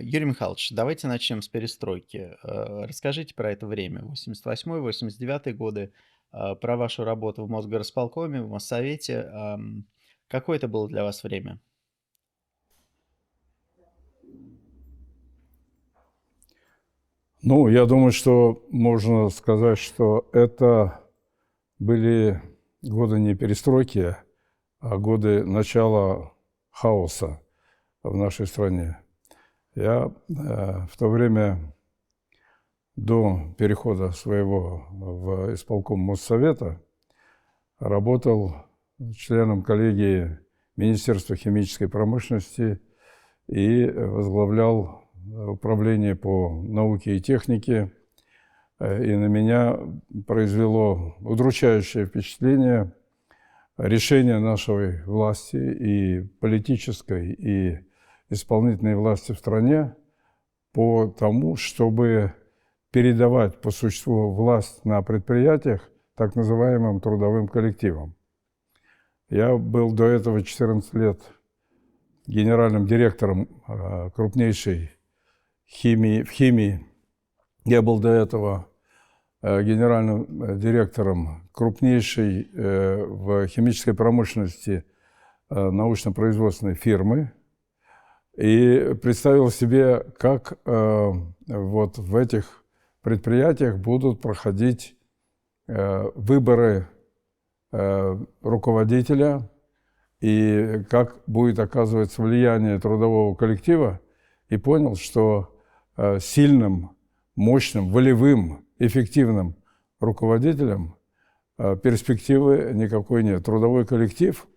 Юрий Михайлович, давайте начнем с перестройки. Расскажите про это время, 88-89 годы, про вашу работу в Мосгорисполкоме, в Моссовете. Какое это было для вас время? Ну, я думаю, что можно сказать, что это были годы не перестройки, а годы начала хаоса в нашей стране. Я в то время, до перехода своего в исполком Моссовета, работал членом коллегии Министерства химической промышленности и возглавлял управление по науке и технике. И на меня произвело удручающее впечатление решение нашей власти, и политической, и исполнительной власти в стране, по тому, чтобы передавать по существу власть на предприятиях так называемым трудовым коллективам. Я был до этого 14 лет генеральным директором крупнейшей химии. Я был до этого генеральным директором крупнейшей в химической промышленности научно-производственной фирмы. И представил себе, как вот в этих предприятиях будут проходить выборы руководителя, и как будет оказываться влияние трудового коллектива, и понял, что сильным, мощным, волевым, эффективным руководителем перспективы никакой нет. Трудовой коллектив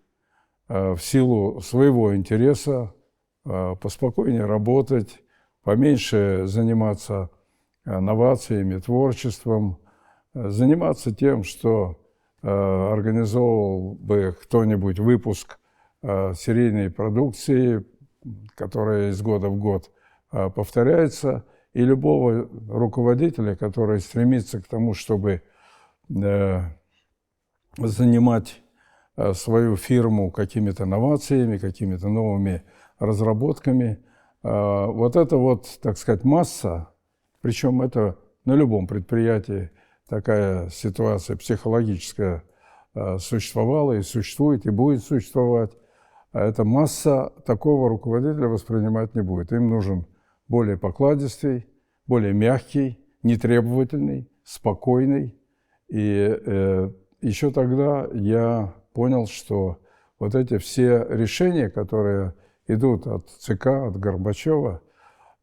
в силу своего интереса поспокойнее работать, поменьше заниматься новациями, творчеством, заниматься тем, что организовывал бы кто-нибудь выпуск серийной продукции, которая из года в год повторяется, и любого руководителя, который стремится к тому, чтобы занимать свою фирму какими-то новациями, какими-то новыми разработками. Вот эта вот, так сказать, масса, причем это на любом предприятии такая ситуация психологическая существовала и существует, и будет существовать. А эта масса такого руководителя воспринимать не будет. Им нужен более покладистый, более мягкий, нетребовательный, спокойный. И еще тогда я понял, что вот эти все решения, которые идут от ЦК, от Горбачева,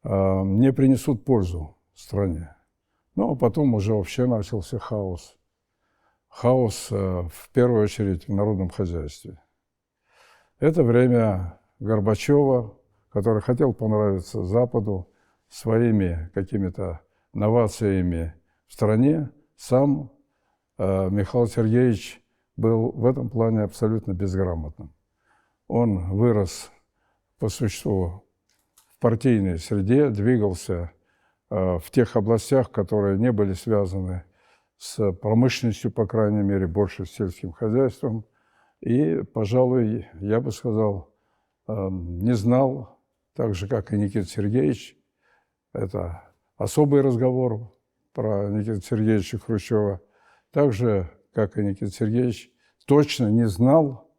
не принесут пользу стране. Ну, а потом уже вообще начался хаос. Хаос, в первую очередь, в народном хозяйстве. Это время Горбачева, который хотел понравиться Западу своими какими-то новациями в стране. Сам Михаил Сергеевич был в этом плане абсолютно безграмотным. Он вырос по существу в партийной среде, двигался в тех областях, которые не были связаны с промышленностью, по крайней мере, больше с сельским хозяйством. И, пожалуй, я бы сказал, не знал, так же, как и Никита Сергеевич, это особый разговор про Никиту Сергеевича Хрущева, так же, как и Никита Сергеевич, точно не знал,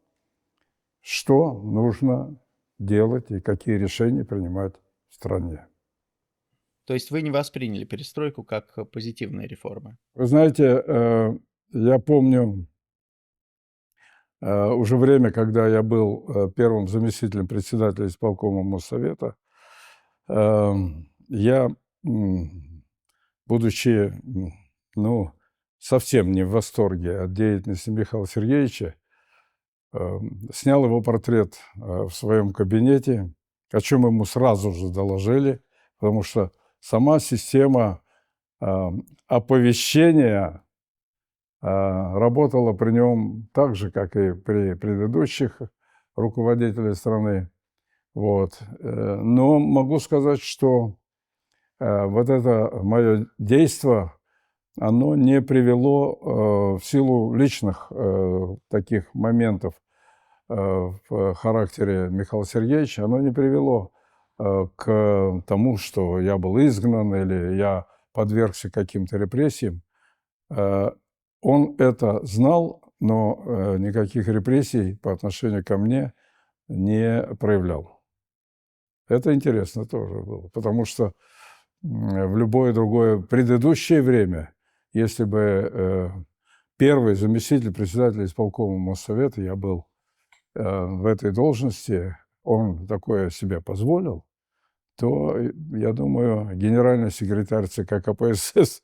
что нужно делать и какие решения принимать в стране. То есть вы не восприняли перестройку как позитивные реформы? Вы знаете, я помню уже время, когда я был первым заместителем председателя исполкома Моссовета, я, будучи, ну, совсем не в восторге от деятельности Михаила Сергеевича, снял его портрет в своем кабинете, о чем ему сразу же доложили, потому что сама система оповещения работала при нем так же, как и при предыдущих руководителях страны. Вот. Но могу сказать, что вот это мое действие, оно не привело в силу личных таких моментов в характере Михаила Сергеевича, оно не привело к тому, что я был изгнан или я подвергся каким-то репрессиям. Он это знал, но никаких репрессий по отношению ко мне не проявлял. Это интересно тоже было, потому что в любое другое предыдущее время, если бы первый заместитель председателя исполкома Моссовета, я был в этой должности, он такое себе позволил, то, я думаю, генеральный секретарь ЦК КПСС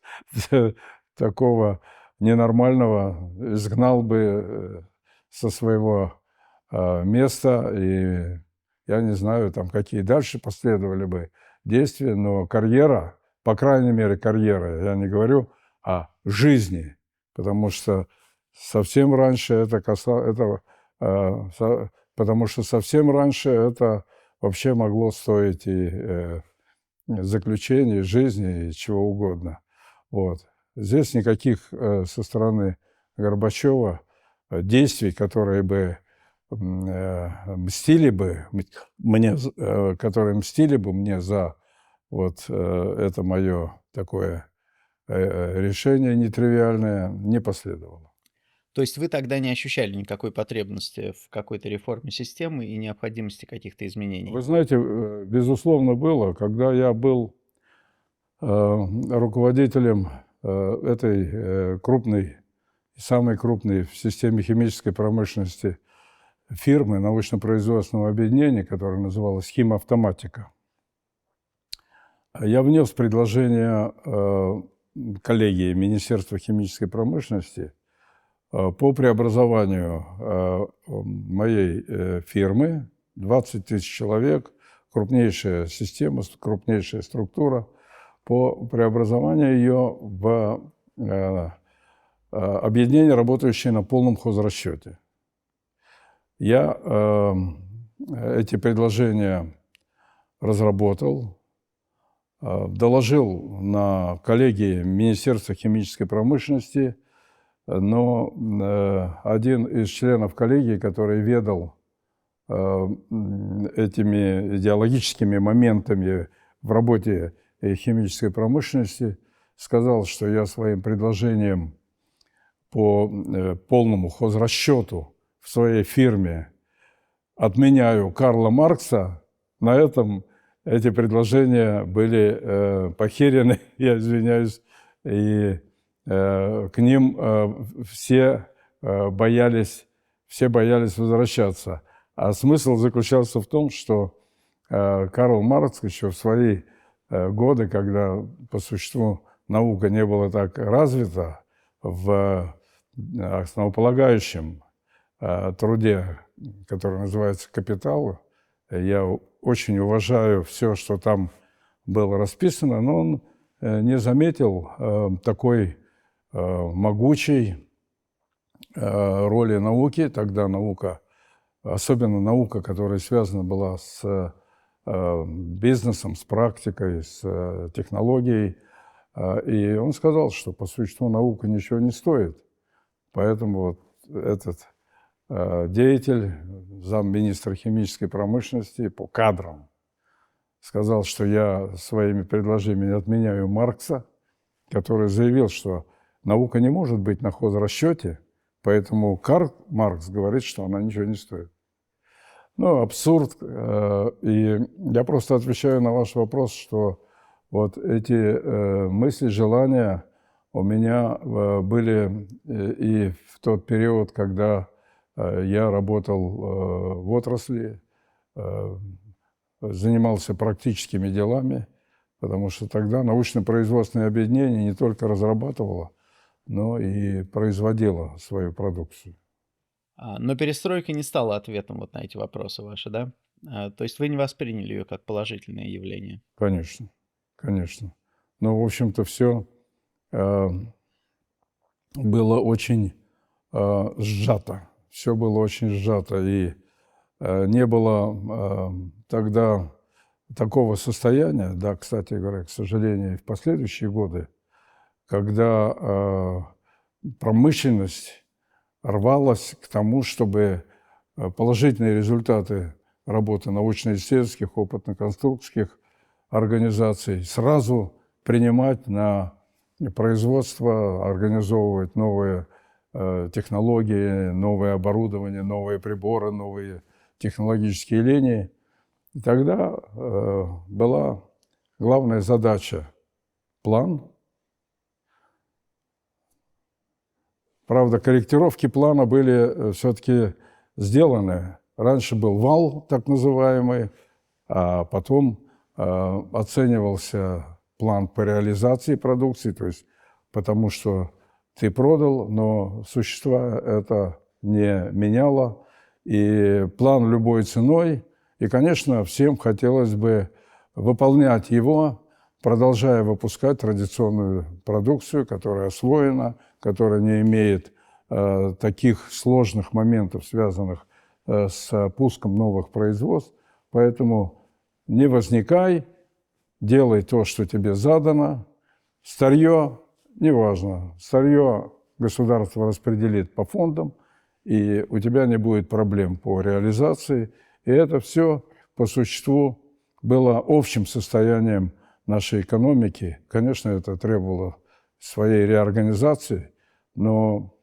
такого ненормального изгнал бы со своего места, и я не знаю, там какие дальше последовали бы действия, но карьера, по крайней мере, карьера, я не говорю о жизни, потому что совсем раньше потому что совсем раньше это вообще могло стоить и заключения, жизни, и чего угодно. Вот. Здесь никаких со стороны Горбачева действий, которые бы мстили бы мне, за вот это мое такое решение нетривиальное, не последовало. То есть вы тогда не ощущали никакой потребности в какой-то реформе системы и необходимости каких-то изменений? Вы знаете, безусловно, было, когда я был руководителем этой крупной, самой крупной в системе химической промышленности фирмы научно-производственного объединения, которое называлось «Химавтоматика». Я внес предложение коллегии Министерства химической промышленности по преобразованию моей фирмы, 20 тысяч человек, крупнейшая система, крупнейшая структура, по преобразованию ее в объединение, работающее на полном хозрасчете. Я эти предложения разработал, доложил на коллегии Министерства химической промышленности, но один из членов коллегии, который ведал этими идеологическими моментами в работе химической промышленности, сказал, что я своим предложением по полному хозрасчету в своей фирме отменяю Карла Маркса. На этом эти предложения были похерены, я извиняюсь, и к ним все боялись возвращаться. А смысл заключался в том, что Карл Маркс еще в свои годы, когда по существу наука не была так развита, в основополагающем труде, который называется «Капитал», я очень уважаю все, что там было расписано, но он не заметил такой могучей роли науки. Тогда наука, особенно наука, которая связана была с бизнесом, с практикой, с технологией. И он сказал, что по существу наука ничего не стоит. Поэтому вот этот деятель, замминистра химической промышленности по кадрам, сказал, что я своими предложениями отменяю Маркса, который заявил, что наука не может быть на хозрасчете, поэтому Карл Маркс говорит, что она ничего не стоит. Ну, абсурд. И я просто отвечаю на ваш вопрос, что вот эти мысли, желания у меня были и в тот период, когда я работал в отрасли, занимался практическими делами, потому что тогда научно-производственное объединение не только разрабатывало, но и производило свою продукцию. Но перестройка не стала ответом вот на эти вопросы ваши, да? То есть вы не восприняли ее как положительное явление? Конечно, конечно. Но, в общем-то, все было очень сжато. Все было очень сжато, и не было тогда такого состояния, да, кстати говоря, к сожалению, и в последующие годы, когда промышленность рвалась к тому, чтобы положительные результаты работы научно-исследовательских, опытно-конструкторских организаций, сразу принимать на производство, организовывать новые технологии, новое оборудование, новые приборы, новые технологические линии. И тогда была главная задача – план. Правда, корректировки плана были все-таки сделаны. Раньше был вал, так называемый, а потом оценивался план по реализации продукции, то есть потому что ты продал, но существа это не меняло. И план любой ценой. И, конечно, всем хотелось бы выполнять его, продолжая выпускать традиционную продукцию, которая освоена, которая не имеет таких сложных моментов, связанных с пуском новых производств. Поэтому не возникай, делай то, что тебе задано. Старье, неважно, старье государство распределит по фондам, и у тебя не будет проблем по реализации. И это все по существу было общим состоянием нашей экономики. Конечно, это требовало своей реорганизации, но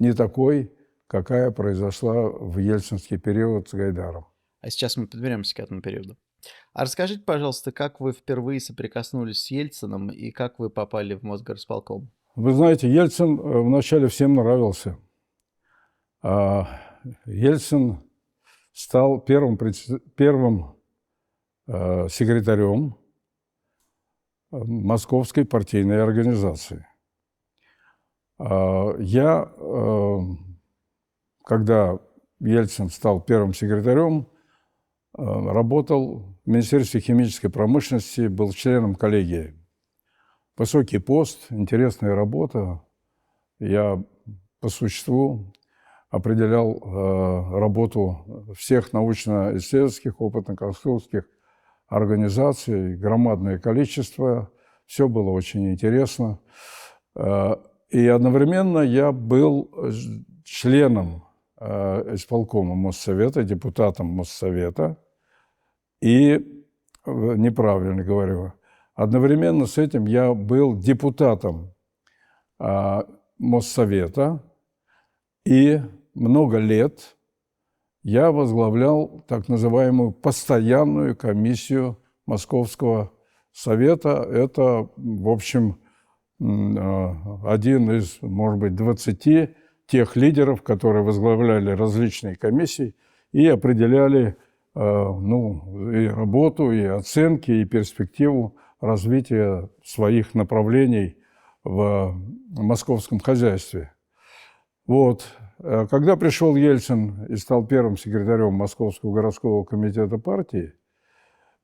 не такой, какая произошла в ельцинский период с Гайдаром. А сейчас мы подберемся к этому периоду. А расскажите, пожалуйста, как вы впервые соприкоснулись с Ельциным и как вы попали в Мосгорисполком? Вы знаете, Ельцин вначале всем нравился. Ельцин стал первым секретарем Московской партийной организации. Я, когда Ельцин стал первым секретарем, работал в Министерстве химической промышленности, был членом коллегии. Высокий пост, интересная работа. Я по существу определял работу всех научно-исследовательских, опытно-конструкторских организаций, громадное количество. Все было очень интересно. И одновременно я был членом исполкома Моссовета, депутатом Моссовета. И, неправильно говорю, одновременно с этим я был депутатом Моссовета, и много лет я возглавлял так называемую постоянную комиссию Московского совета. Это, в общем, один из, может быть, 20 тех лидеров, которые возглавляли различные комиссии и определяли и работу, и оценки, и перспективу развития своих направлений в московском хозяйстве. Вот. Когда пришел Ельцин и стал первым секретарем Московского городского комитета партии,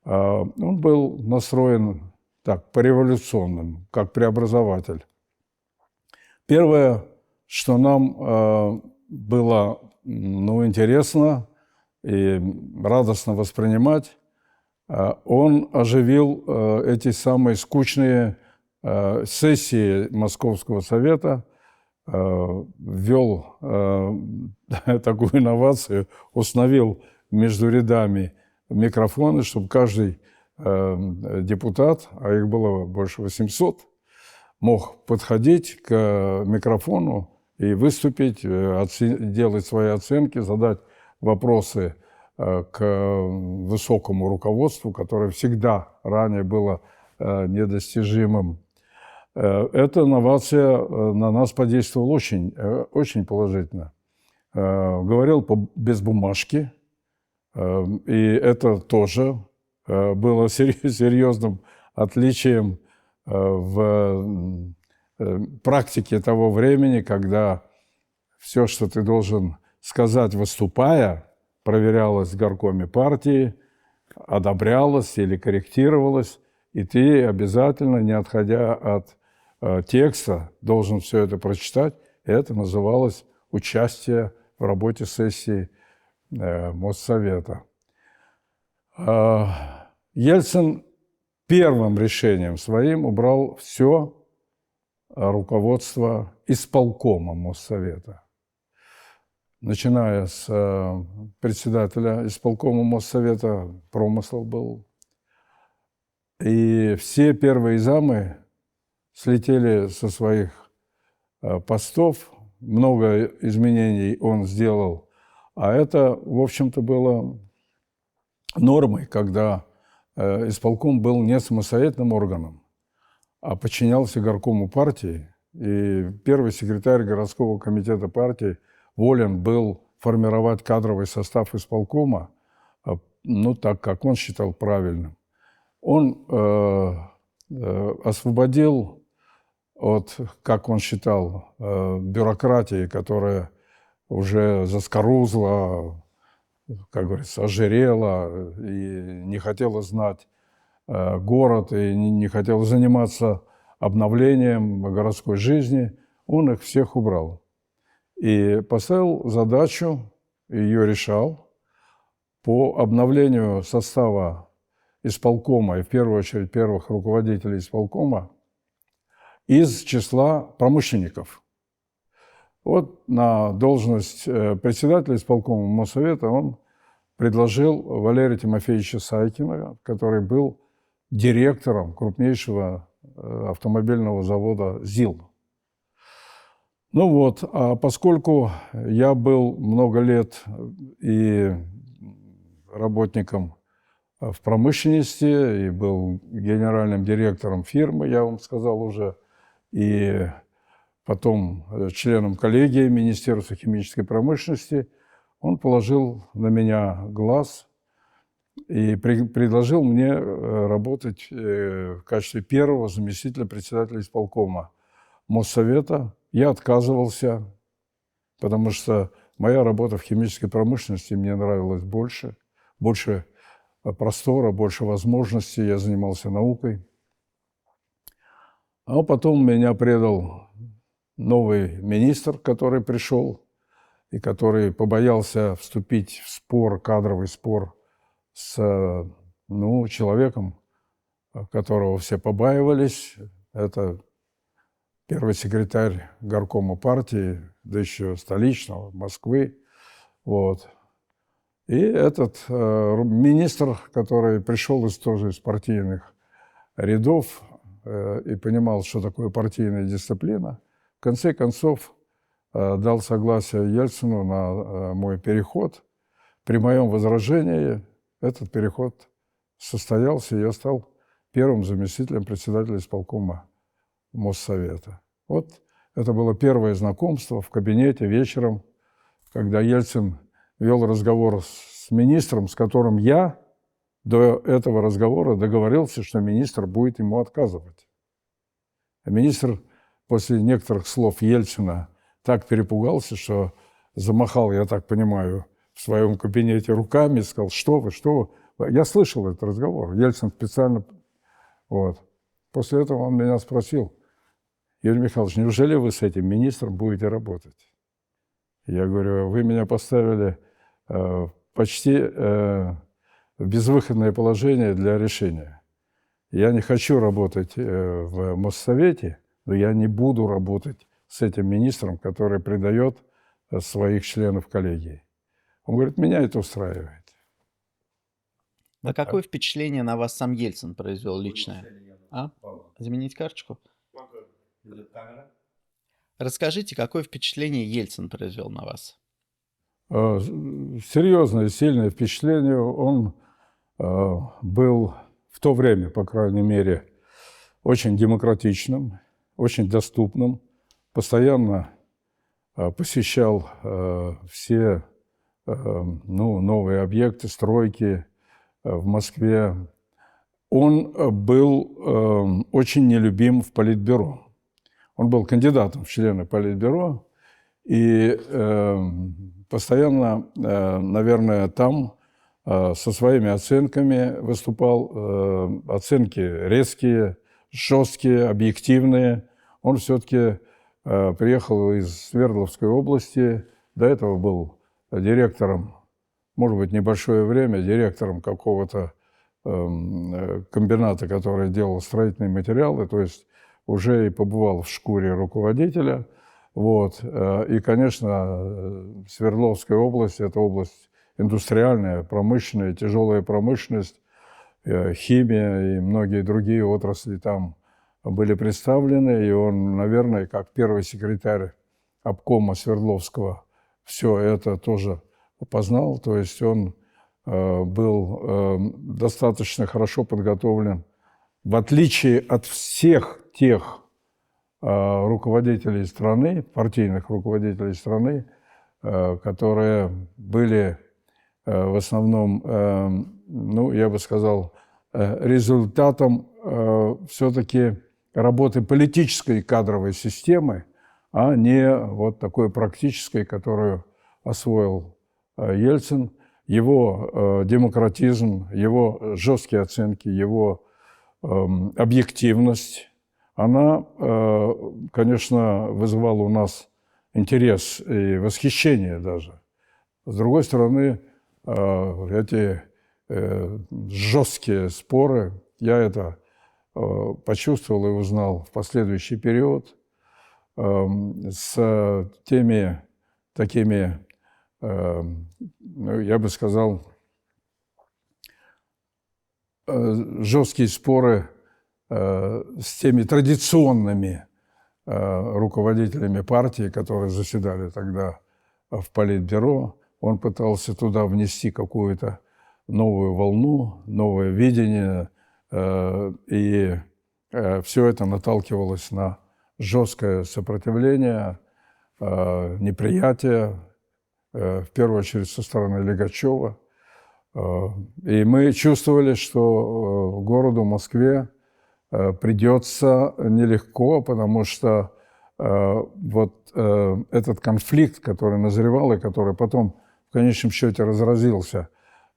он был настроен так, по-революционному, как преобразователь. Первое, что нам было интересно и радостно воспринимать, он оживил эти самые скучные сессии Московского совета, ввел такую инновацию, установил между рядами микрофоны, чтобы каждый депутат, а их было больше 800, мог подходить к микрофону и выступить, делать свои оценки, задать вопросы к высокому руководству, которое всегда ранее было недостижимым. Эта инновация на нас подействовала очень, очень положительно. Говорил без бумажки, и это тоже было серьезным отличием в практике того времени, когда все, что ты должен сказать, выступая, проверялось в горкоме партии, одобрялось или корректировалось, и ты обязательно, не отходя от текста, должен все это прочитать. Это называлось участие в работе сессии Моссовета. Ельцин первым решением своим убрал все руководство исполкома Моссовета. начиная с председателя исполкома Моссовета, Промыслов был. И все первые замы слетели со своих постов, много изменений он сделал. А это, в общем-то, было нормой, когда исполком был не самостоятельным органом, а подчинялся горкому партии. И первый секретарь городского комитета партии волен был формировать кадровый состав исполкома, ну, так, как он считал правильным. Он освободил от, как он считал, бюрократии, которая уже заскорузла, как говорится, ожирела и не хотела знать город, и не хотела заниматься обновлением городской жизни, он их всех убрал. И поставил задачу, ее решал, по обновлению состава исполкома, и в первую очередь первых руководителей исполкома, из числа промышленников. Вот на должность председателя исполкома Моссовета он предложил Валерия Тимофеевича Сайкина, который был директором крупнейшего автомобильного завода ЗИЛ. Ну вот, а поскольку я был много лет и работником в промышленности, и был генеральным директором фирмы, я вам сказал уже, и потом членом коллегии Министерства химической промышленности, он положил на меня глаз и предложил мне работать в качестве первого заместителя председателя исполкома Моссовета. Я отказывался, потому что моя работа в химической промышленности мне нравилась больше простора, больше возможностей, я занимался наукой. А потом меня предал новый министр, который пришел и который побоялся вступить в спор, кадровый спор с человеком, которого все побаивались. Это первый секретарь горкома партии, да еще столичного, Москвы. Вот. И этот министр, который пришел тоже из партийных рядов и понимал, что такое партийная дисциплина, в конце концов дал согласие Ельцину на мой переход. При моем возражении этот переход состоялся, и я стал первым заместителем председателя исполкома Моссовета. Вот это было первое знакомство в кабинете вечером, когда Ельцин вел разговор с министром, с которым я до этого разговора договорился, что министр будет ему отказывать. А министр после некоторых слов Ельцина так перепугался, что замахал, я так понимаю, в своем кабинете руками, сказал: что вы. Я слышал этот разговор. Ельцин специально... Вот. После этого он меня спросил: Юрий Михайлович, неужели вы с этим министром будете работать? Я говорю: вы меня поставили почти в безвыходное положение для решения. Я не хочу работать в Моссовете, но я не буду работать с этим министром, который предает своих членов коллегии. Он говорит: меня это устраивает. А какое впечатление на вас сам Ельцин произвел личное? Заменить карточку? Расскажите, какое впечатление Ельцин произвел на вас? Серьезное, сильное впечатление. Он был в то время, по крайней мере, очень демократичным, очень доступным, постоянно посещал все новые объекты, стройки в Москве. Он был очень нелюбим в Политбюро. Он был кандидатом в члены Политбюро и постоянно, наверное, там со своими оценками выступал. Оценки резкие, жесткие, объективные. Он все-таки приехал из Свердловской области, до этого был директором, может быть, небольшое время, директором какого-то комбината, который делал строительные материалы, то есть уже и побывал в шкуре руководителя. Вот. И, конечно, Свердловская область – это область индустриальная, промышленная, тяжелая промышленность, химия и многие другие отрасли там были представлены. И он, наверное, как первый секретарь обкома Свердловского все это тоже познал. То есть он был достаточно хорошо подготовлен, в отличие от всех тех руководителей страны, партийных руководителей страны, которые были в основном, ну, я бы сказал, результатом все-таки работы политической и кадровой системы, а не вот такой практической, которую освоил Ельцин. Его демократизм, его жесткие оценки, его объективность, она, конечно, вызывала у нас интерес и восхищение даже. С другой стороны, эти жесткие споры, я это почувствовал и узнал в последующий период, с теми такими, я бы сказал, жесткие споры с теми традиционными руководителями партии, которые заседали тогда в Политбюро. Он пытался туда внести какую-то новую волну, новое видение, и все это наталкивалось на жесткое сопротивление, неприятие, в первую очередь со стороны Лигачева. И мы чувствовали, что городу Москве придется нелегко, потому что вот этот конфликт, который назревал и который потом в конечном счете разразился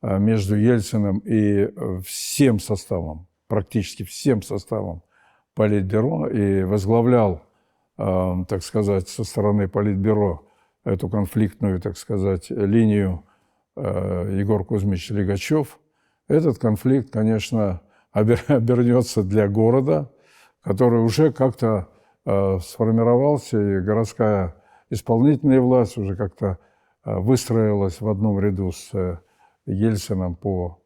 между Ельциным и всем составом, практически всем составом Политбюро, и возглавлял, так сказать, со стороны Политбюро эту конфликтную, так сказать, линию Егор Кузьмич Лигачев. Этот конфликт, конечно, обернется для города, который уже как-то сформировался, и городская исполнительная власть уже как-то выстроилась в одном ряду с Ельцином по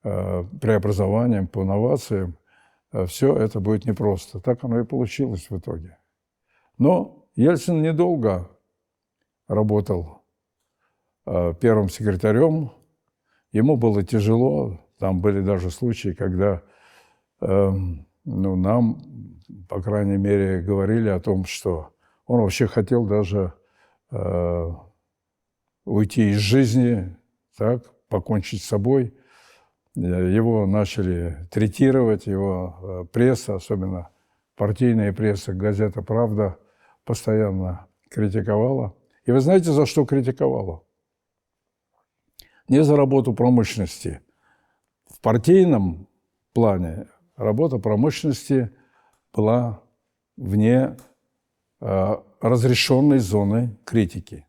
преобразованиям, по новациям. Все это будет непросто. Так оно и получилось в итоге. Но Ельцин недолго работал первым секретарем. Ему было тяжело. Там были даже случаи, когда нам, по крайней мере, говорили о том, что он вообще хотел даже уйти из жизни, так, покончить с собой. Его начали третировать, его пресса, особенно партийная пресса, газета «Правда», постоянно критиковала. И вы знаете, за что критиковала? Не за работу промышленности. В партийном плане работа промышленности была вне разрешенной зоны критики.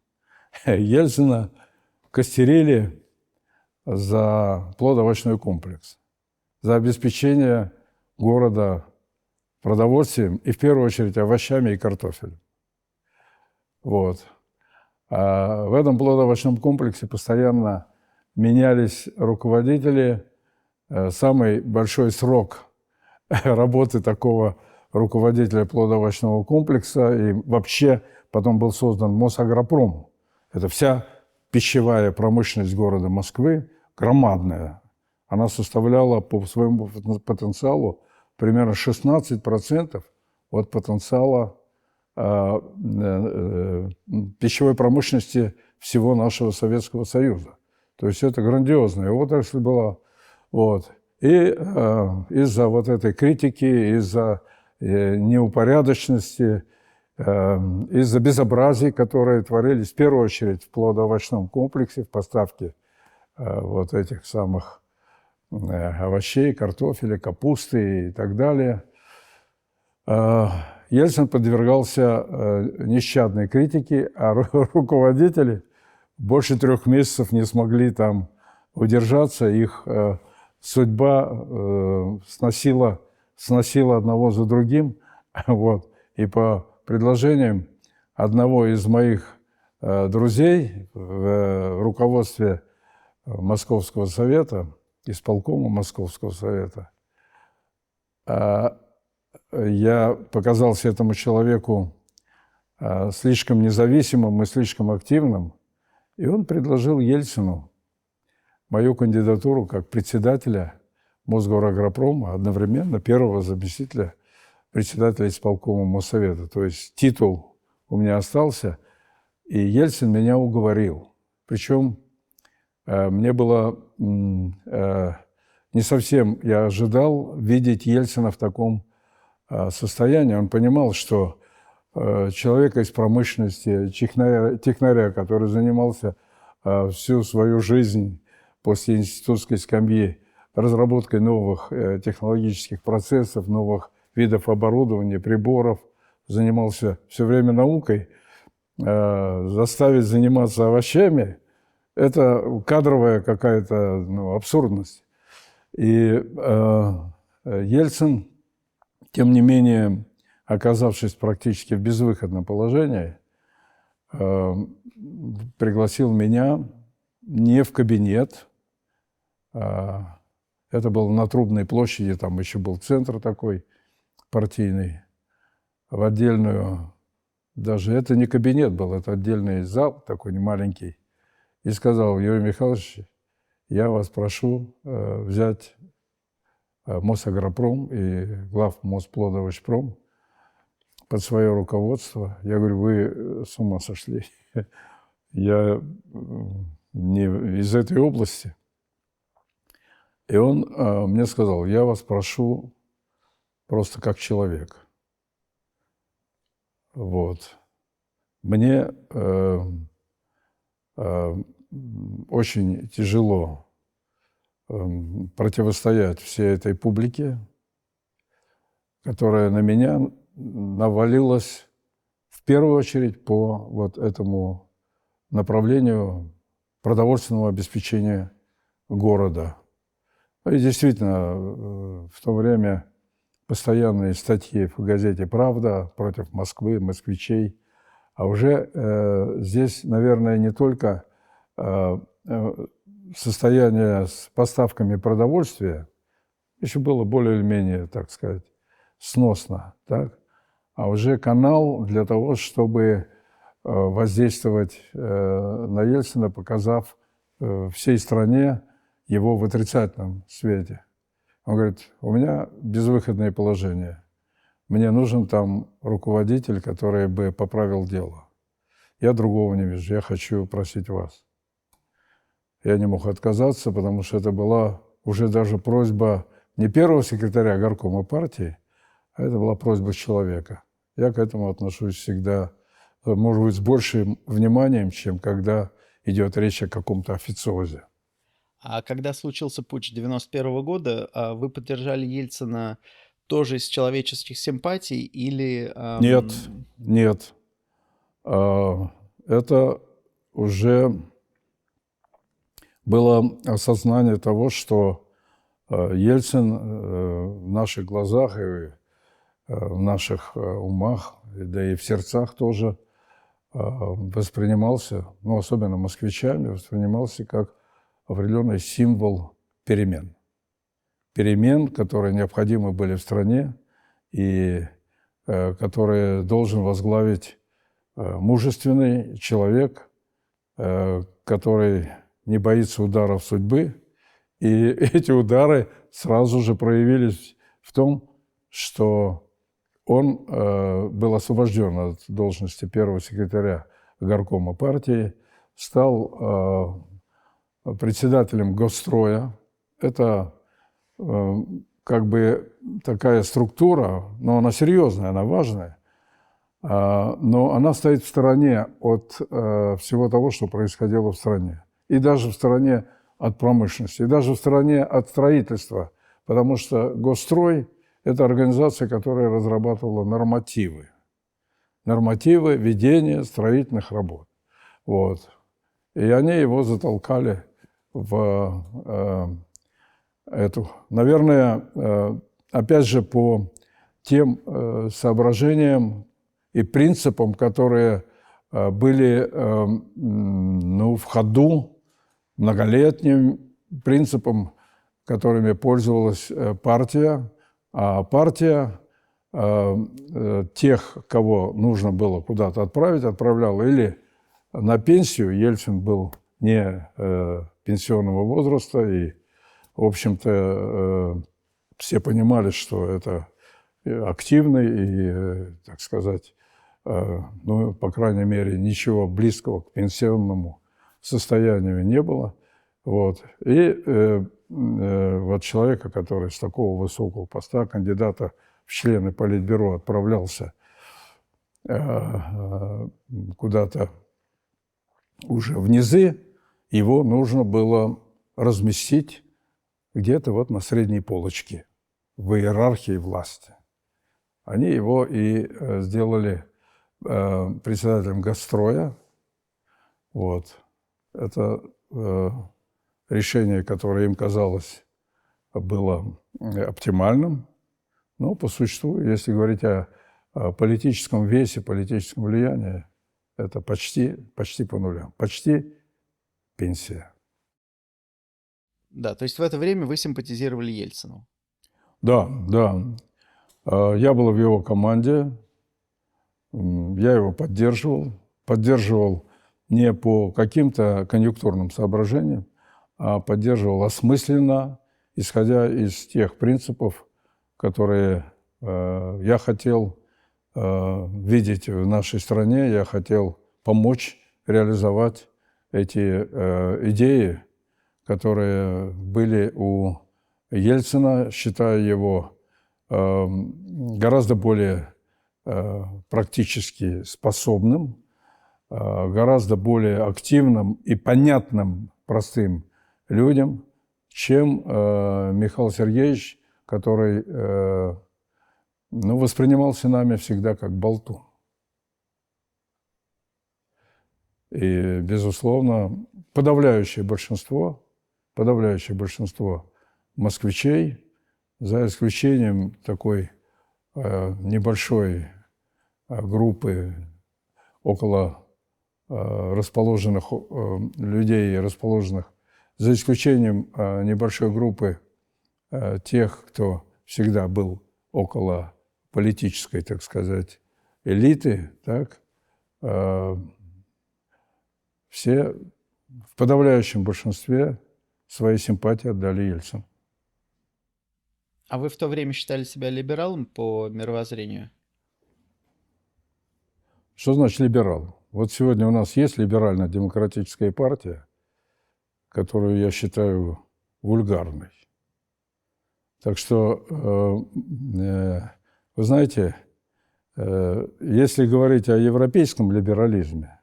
Ельцина костерили за плодоовощной комплекс, за обеспечение города продовольствием и, в первую очередь, овощами и картофелем. Вот. А в этом плодоовощном комплексе постоянно менялись руководители. Самый большой срок работы такого руководителя плодоовощного комплекса, и вообще потом был создан Мосагропром. Это вся пищевая промышленность города Москвы, громадная. Она составляла по своему потенциалу примерно 16% от потенциала пищевой промышленности всего нашего Советского Союза. То есть это грандиозная отрасль была. Вот. И из-за вот этой критики, из-за неупорядоченности, из-за безобразий, которые творились в первую очередь в плодоовощном комплексе, в поставке вот этих самых овощей, картофеля, капусты и так далее, Ельцин подвергался нещадной критике, а руководители больше 3 месяцев не смогли там удержаться. Их судьба сносила одного за другим. Вот. И по предложениям одного из моих друзей в руководстве Московского совета, исполкома Московского совета. Я показался этому человеку слишком независимым и слишком активным, и он предложил Ельцину мою кандидатуру как председателя Мосгорагропрома, одновременно первого заместителя председателя исполкома Моссовета. То есть титул у меня остался, и Ельцин меня уговорил. Причем мне было не совсем, я ожидал видеть Ельцина в таком состоянии. Он понимал, что человека из промышленности, технаря, который занимался всю свою жизнь после институтской скамьи разработкой новых технологических процессов, новых видов оборудования, приборов, занимался все время наукой, заставить заниматься овощами – это кадровая какая-то абсурдность. И Ельцин, тем не менее, оказавшись практически в безвыходном положении, пригласил меня не в кабинет, это было на Трубной площади, там еще был центр такой партийный, в отдельную, даже это не кабинет был, это отдельный зал такой немаленький, и сказал: Юрий Михайлович, я вас прошу взять Мосагропром и глав Мосплодовощпром под свое руководство. Я говорю: вы с ума сошли. Я не из этой области. И он мне сказал: я вас прошу просто как человек. Вот. Мне очень тяжело противостоять всей этой публике, которая на меня навалилась в первую очередь по вот этому направлению продовольственного обеспечения города. И действительно, в то время постоянные статьи в газете «Правда» против Москвы, москвичей. А уже здесь, наверное, не только состояние с поставками продовольствия, еще было более или менее, так сказать, сносно, так? А уже канал для того, чтобы воздействовать на Ельцина, показав всей стране его в отрицательном свете. Он говорит: у меня безвыходное положение, мне нужен там руководитель, который бы поправил дело. Я другого не вижу, я хочу просить вас. Я не мог отказаться, потому что это была уже даже просьба не первого секретаря горкома партии, а это была просьба человека. Я к этому отношусь всегда, может быть, с большим вниманием, чем когда идет речь о каком-то официозе. А когда случился путч 91 года, вы поддержали Ельцина тоже из человеческих симпатий или… Нет, нет. Это уже было осознание того, что Ельцин в наших глазах и в наших умах, да и в сердцах тоже воспринимался, ну, особенно москвичами, воспринимался как определенный символ перемен. Перемен, которые необходимы были в стране и которые должен возглавить мужественный человек, который не боится ударов судьбы. И эти удары сразу же проявились в том, что он был освобожден от должности первого секретаря горкома партии, стал председателем Госстроя. Это как бы такая структура, но она серьезная, она важная, но она стоит в стороне от всего того, что происходило в стране. И даже в стороне от промышленности, и даже в стороне от строительства, потому что Госстрой – это организация, которая разрабатывала нормативы ведения строительных работ. Вот. И они его затолкали в эту, наверное, опять же, по тем соображениям и принципам, которые были в ходу, многолетним принципам, которыми пользовалась партия. А партия тех, кого нужно было куда-то отправить, отправляла или на пенсию. Ельцин был не пенсионного возраста, и, в общем-то, все понимали, что это активный и, так сказать, по крайней мере, ничего близкого к пенсионному состоянию не было. Вот. И вот человека, который с такого высокого поста, кандидата в члены Политбюро, отправлялся куда-то уже в низы, его нужно было разместить где-то вот на средней полочке в иерархии власти. Они его и сделали председателем Газстроя. Вот. Это решение, которое им казалось было оптимальным. Но по существу, если говорить о политическом весе, политическом влиянии, это почти по нулям. Почти пенсия. Да, то есть в это время вы симпатизировали Ельцину. Да. Я был в его команде, я его поддерживал не по каким-то конъюнктурным соображениям, а поддерживал осмысленно, исходя из тех принципов, которые я хотел видеть в нашей стране, я хотел помочь реализовать эти идеи, которые были у Ельцина, считая его гораздо более практически способным, гораздо более активным и понятным простым людям, чем Михаил Сергеевич, который воспринимался нами всегда как болтун. И, безусловно, подавляющее большинство москвичей, за исключением такой небольшой группы около расположенных людей, за исключением небольшой группы тех, кто всегда был около политической, так сказать, элиты, так, все в подавляющем большинстве свои симпатии отдали Ельцину. А вы в то время считали себя либералом по мировоззрению? Что значит либерал? Вот сегодня у нас есть либерально-демократическая партия, которую я считаю вульгарной. Так что, вы знаете, если говорить о европейском либерализме,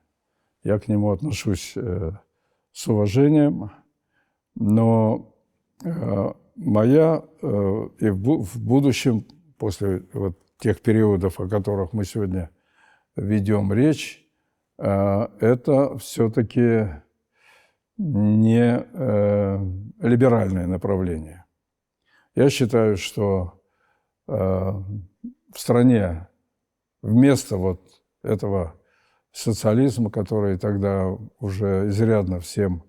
я к нему отношусь с уважением, но моя и в будущем, после вот тех периодов, о которых мы сегодня ведем речь, это все-таки не либеральное направление. Я считаю, что в стране вместо вот этого социализма, который тогда уже изрядно всем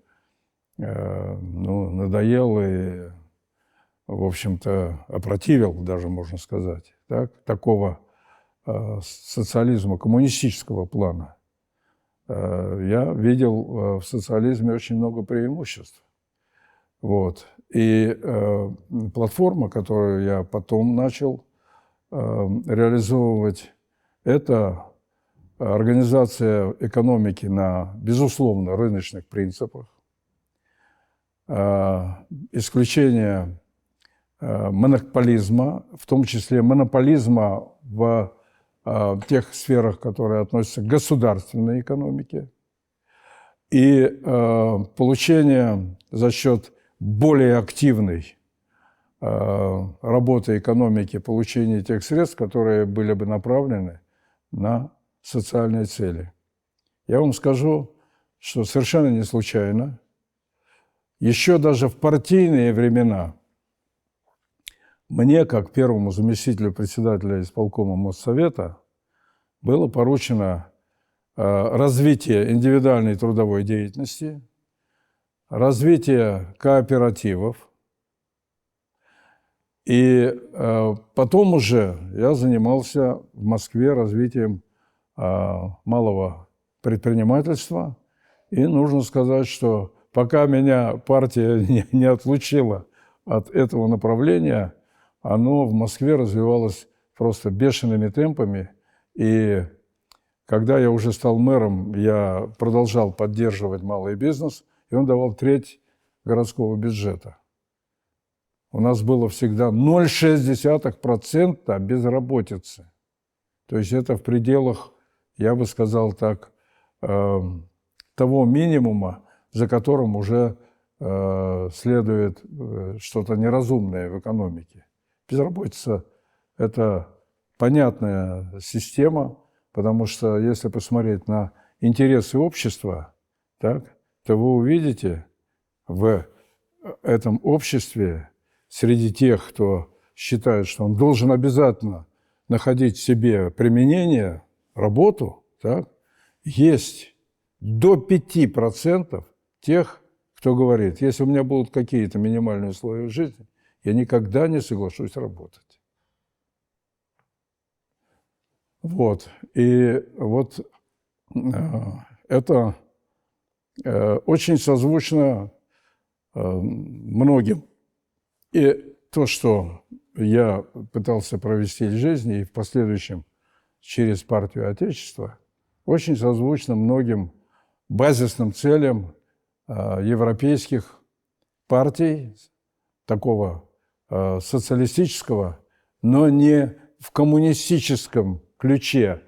надоел и, в общем-то, опротивил, даже можно сказать, так, такого социализма коммунистического плана, я видел в социализме очень много преимуществ. Вот. И платформа, которую я потом начал реализовывать, это организация экономики на, безусловно, рыночных принципах, исключение монополизма, в том числе монополизма в тех сферах, которые относятся к государственной экономике, и получение за счет более активной работы экономики, получения тех средств, которые были бы направлены на социальные цели. Я вам скажу, что совершенно не случайно, еще даже в партийные времена мне, как первому заместителю председателя исполкома Моссовета, было поручено развитие индивидуальной трудовой деятельности, развитие кооперативов. И потом уже я занимался в Москве развитием малого предпринимательства. И нужно сказать, что пока меня партия не отлучила от этого направления, оно в Москве развивалось просто бешеными темпами. И когда я уже стал мэром, я продолжал поддерживать малый бизнес, и он давал треть городского бюджета. У нас было всегда 0,6% безработицы. То есть это в пределах, я бы сказал так, того минимума, за которым уже следует что-то неразумное в экономике. Безработица – это понятная система, потому что если посмотреть на интересы общества, так, то вы увидите в этом обществе среди тех, кто считает, что он должен обязательно находить в себе применение, работу, так, есть до 5% тех, кто говорит, если у меня будут какие-то минимальные условия в жизни, я никогда не соглашусь работать. Вот. И вот это очень созвучно многим. И то, что я пытался провести в жизни и в последующем через партию Отечества, очень созвучно многим базисным целям европейских партий, такого социалистического, но не в коммунистическом ключе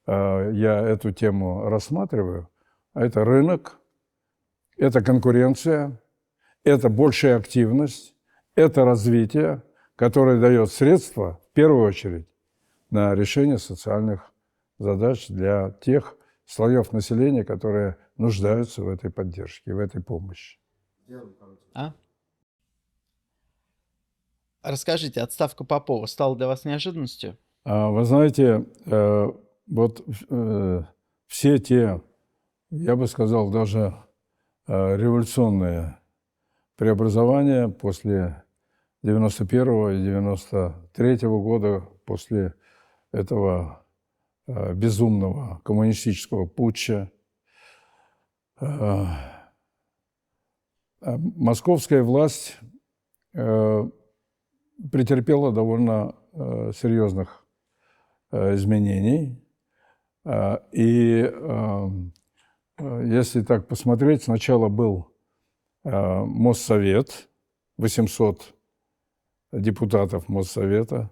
я эту тему рассматриваю. Это рынок, это конкуренция, это большая активность, это развитие, которое дает средства, в первую очередь, на решение социальных задач для тех слоев населения, которые нуждаются в этой поддержке, в этой помощи. Расскажите, отставка Попова стала для вас неожиданностью? Вы знаете, вот все те, я бы сказал, даже революционные преобразования после 91-го и 93-го года, после этого безумного коммунистического путча, московская власть претерпела довольно серьезных изменений. И если так посмотреть, сначала был Моссовет, 800 депутатов Моссовета,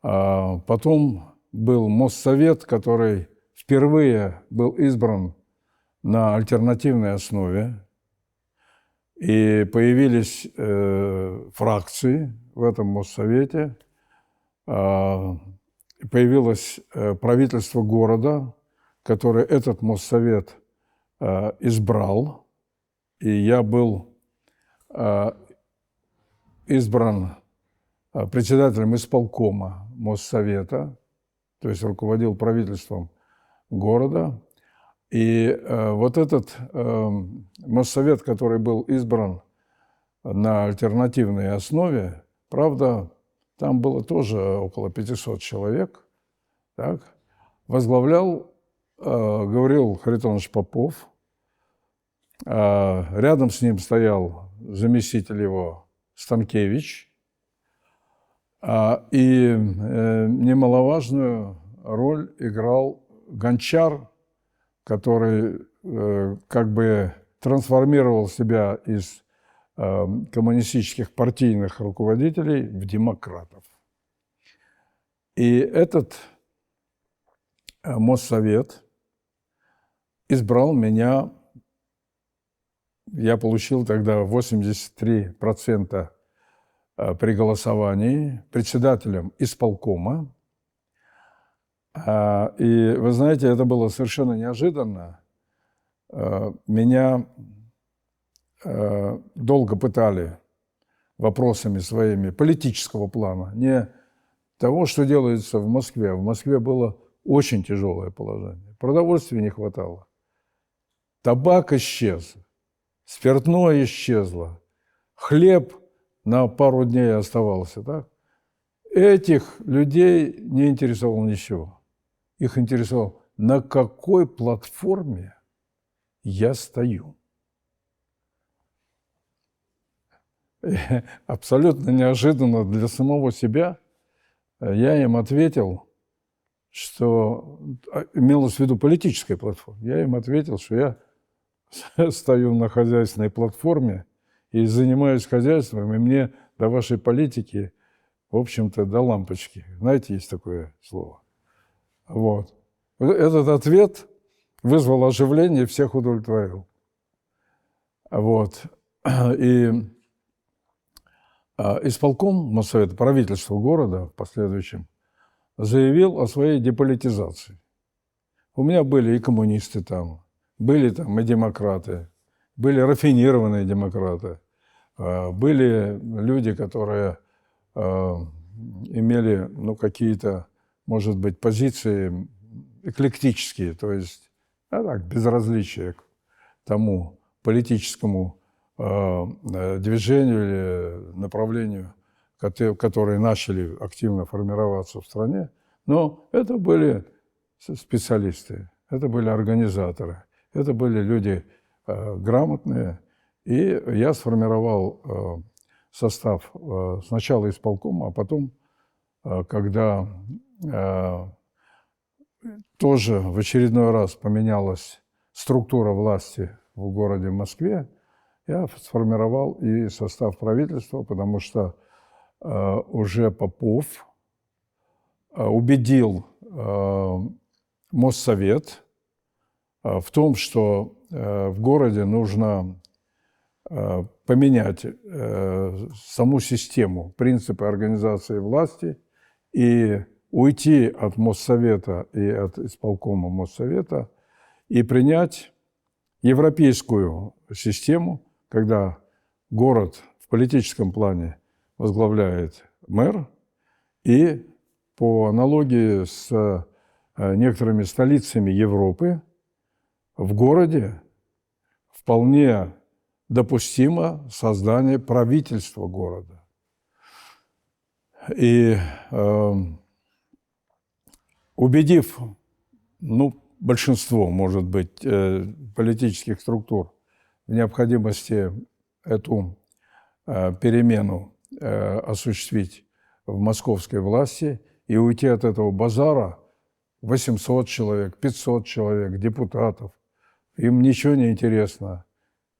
потом был Моссовет, который впервые был избран на альтернативной основе, и появились фракции в этом Моссовете, появилось правительство города, которое этот Моссовет избрал, и я был избран председателем исполкома Моссовета, то есть руководил правительством города. И вот этот Моссовет, который был избран на альтернативной основе, правда, там было тоже около 500 человек, так, возглавлял Гавриил Харитонович Попов. Рядом с ним стоял заместитель его Станкевич. И немаловажную роль играл Гончар, который как бы трансформировал себя из коммунистических партийных руководителей в демократов. И этот Моссовет избрал меня, я получил тогда 83% при голосовании председателем исполкома. И вы знаете, это было совершенно неожиданно. Меня долго пытали вопросами своими политического плана, не того, что делается в Москве. В Москве было очень тяжелое положение. Продовольствия не хватало. Табак исчез, спиртное исчезло, хлеб на пару дней оставался. Так? Этих людей не интересовало ничего. Их интересовало, на какой платформе я стою. Абсолютно неожиданно для самого себя я им ответил, что имелось в виду политическая платформа. Я им ответил, что я стою на хозяйственной платформе и занимаюсь хозяйством, и мне до вашей политики, в общем-то, до лампочки. Знаете, есть такое слово. Вот. Этот ответ вызвал оживление, всех удовлетворил. Вот. И исполком Моссовета, правительство города в последующем, заявил о своей деполитизации. У меня были и коммунисты там, были там и демократы, были рафинированные демократы, были люди, которые имели, ну, какие-то, может быть, позиции эклектические, то есть так, безразличие к тому политическому движению или направлению, которые начали активно формироваться в стране. Но это были специалисты, это были организаторы, это были люди грамотные. И я сформировал состав сначала исполкома, а потом, когда тоже в очередной раз поменялась структура власти в городе Москве, я сформировал и состав правительства, потому что уже Попов убедил Моссовет в том, что в городе нужно поменять саму систему, принципы организации власти и уйти от Моссовета и от исполкома Моссовета и принять европейскую систему, когда город в политическом плане возглавляет мэр, и по аналогии с некоторыми столицами Европы в городе вполне допустимо создание правительства города. И убедив, ну, большинство, может быть, политических структур в необходимости эту перемену осуществить в московской власти и уйти от этого базара, 800 человек, 500 человек, депутатов, им ничего не интересно.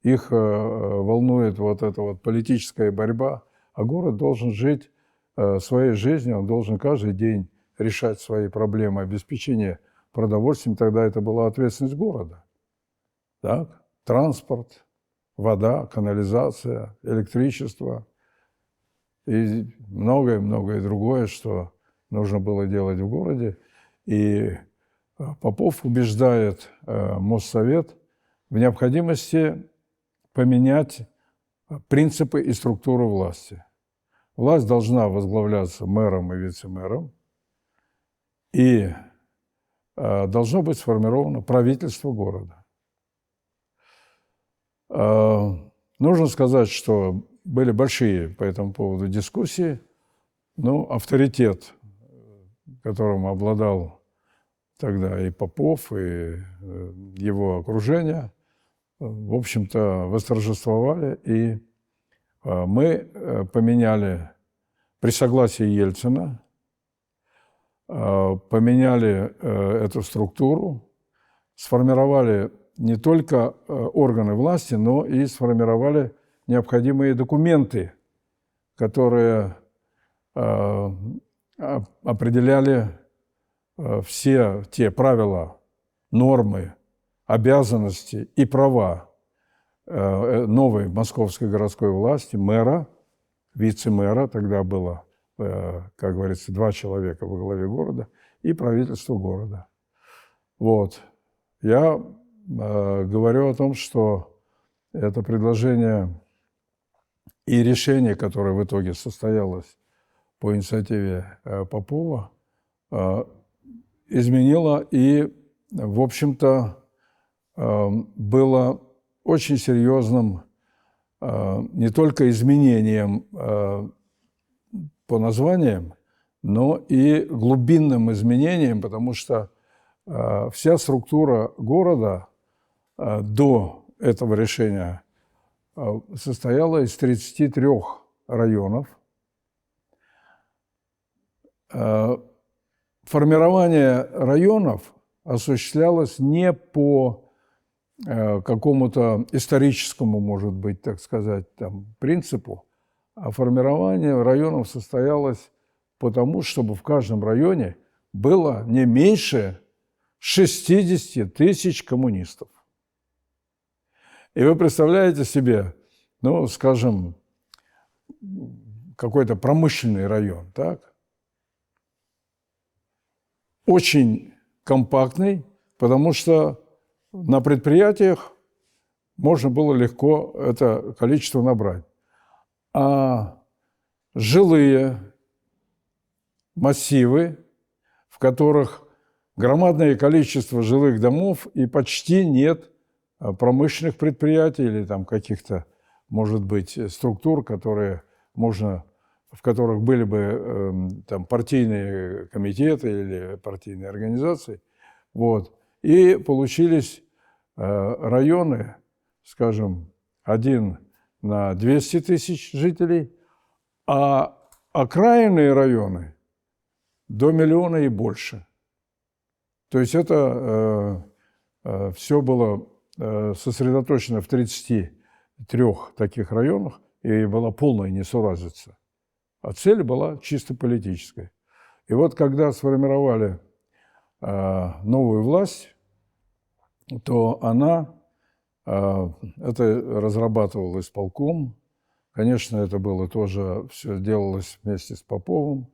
Их волнует вот эта вот политическая борьба, а город должен жить своей жизнью, он должен каждый день решать свои проблемы обеспечения продовольствием. Тогда это была ответственность города. Так? Транспорт, вода, канализация, электричество и многое-многое другое, что нужно было делать в городе. И Попов убеждает Моссовет в необходимости поменять принципы и структуру власти. Власть должна возглавляться мэром и вице-мэром, и должно быть сформировано правительство города. Нужно сказать, что были большие по этому поводу дискуссии, но авторитет, которым обладал тогда и Попов, и его окружение, в общем-то, восторжествовали, и мы поменяли при согласии Ельцина, поменяли эту структуру, сформировали не только органы власти, но и сформировали необходимые документы, которые определяли все те правила, нормы, обязанности и права новой московской городской власти, мэра, вице-мэра, тогда было, как говорится, 2 человека во главе города, и правительство города. Вот. Я говорю о том, что это предложение и решение, которое в итоге состоялось по инициативе Попова, изменило и, в общем-то, было очень серьезным не только изменением по названиям, но и глубинным изменением, потому что вся структура города до этого решения состояла из 33 районов. Формирование районов осуществлялось не по какому-то историческому, может быть, так сказать, там, принципу, а формирование районов состоялось потому, чтобы в каждом районе было не меньше 60 тысяч коммунистов. И вы представляете себе, ну, скажем, какой-то промышленный район, так? Очень компактный, потому что на предприятиях можно было легко это количество набрать. А жилые массивы, в которых громадное количество жилых домов и почти нет промышленных предприятий или там каких-то, может быть, структур, в которых были бы там партийные комитеты или партийные организации. Вот. И получились районы, скажем, 1 на 200 тысяч жителей, а окраинные районы до 1 миллиона и больше. То есть это все было сосредоточено в 33 таких районах, и была полная несуразица. А цель была чисто политическая. И вот когда сформировали новую власть, то это разрабатывал исполком. Конечно, это было тоже, все делалось вместе с Поповым.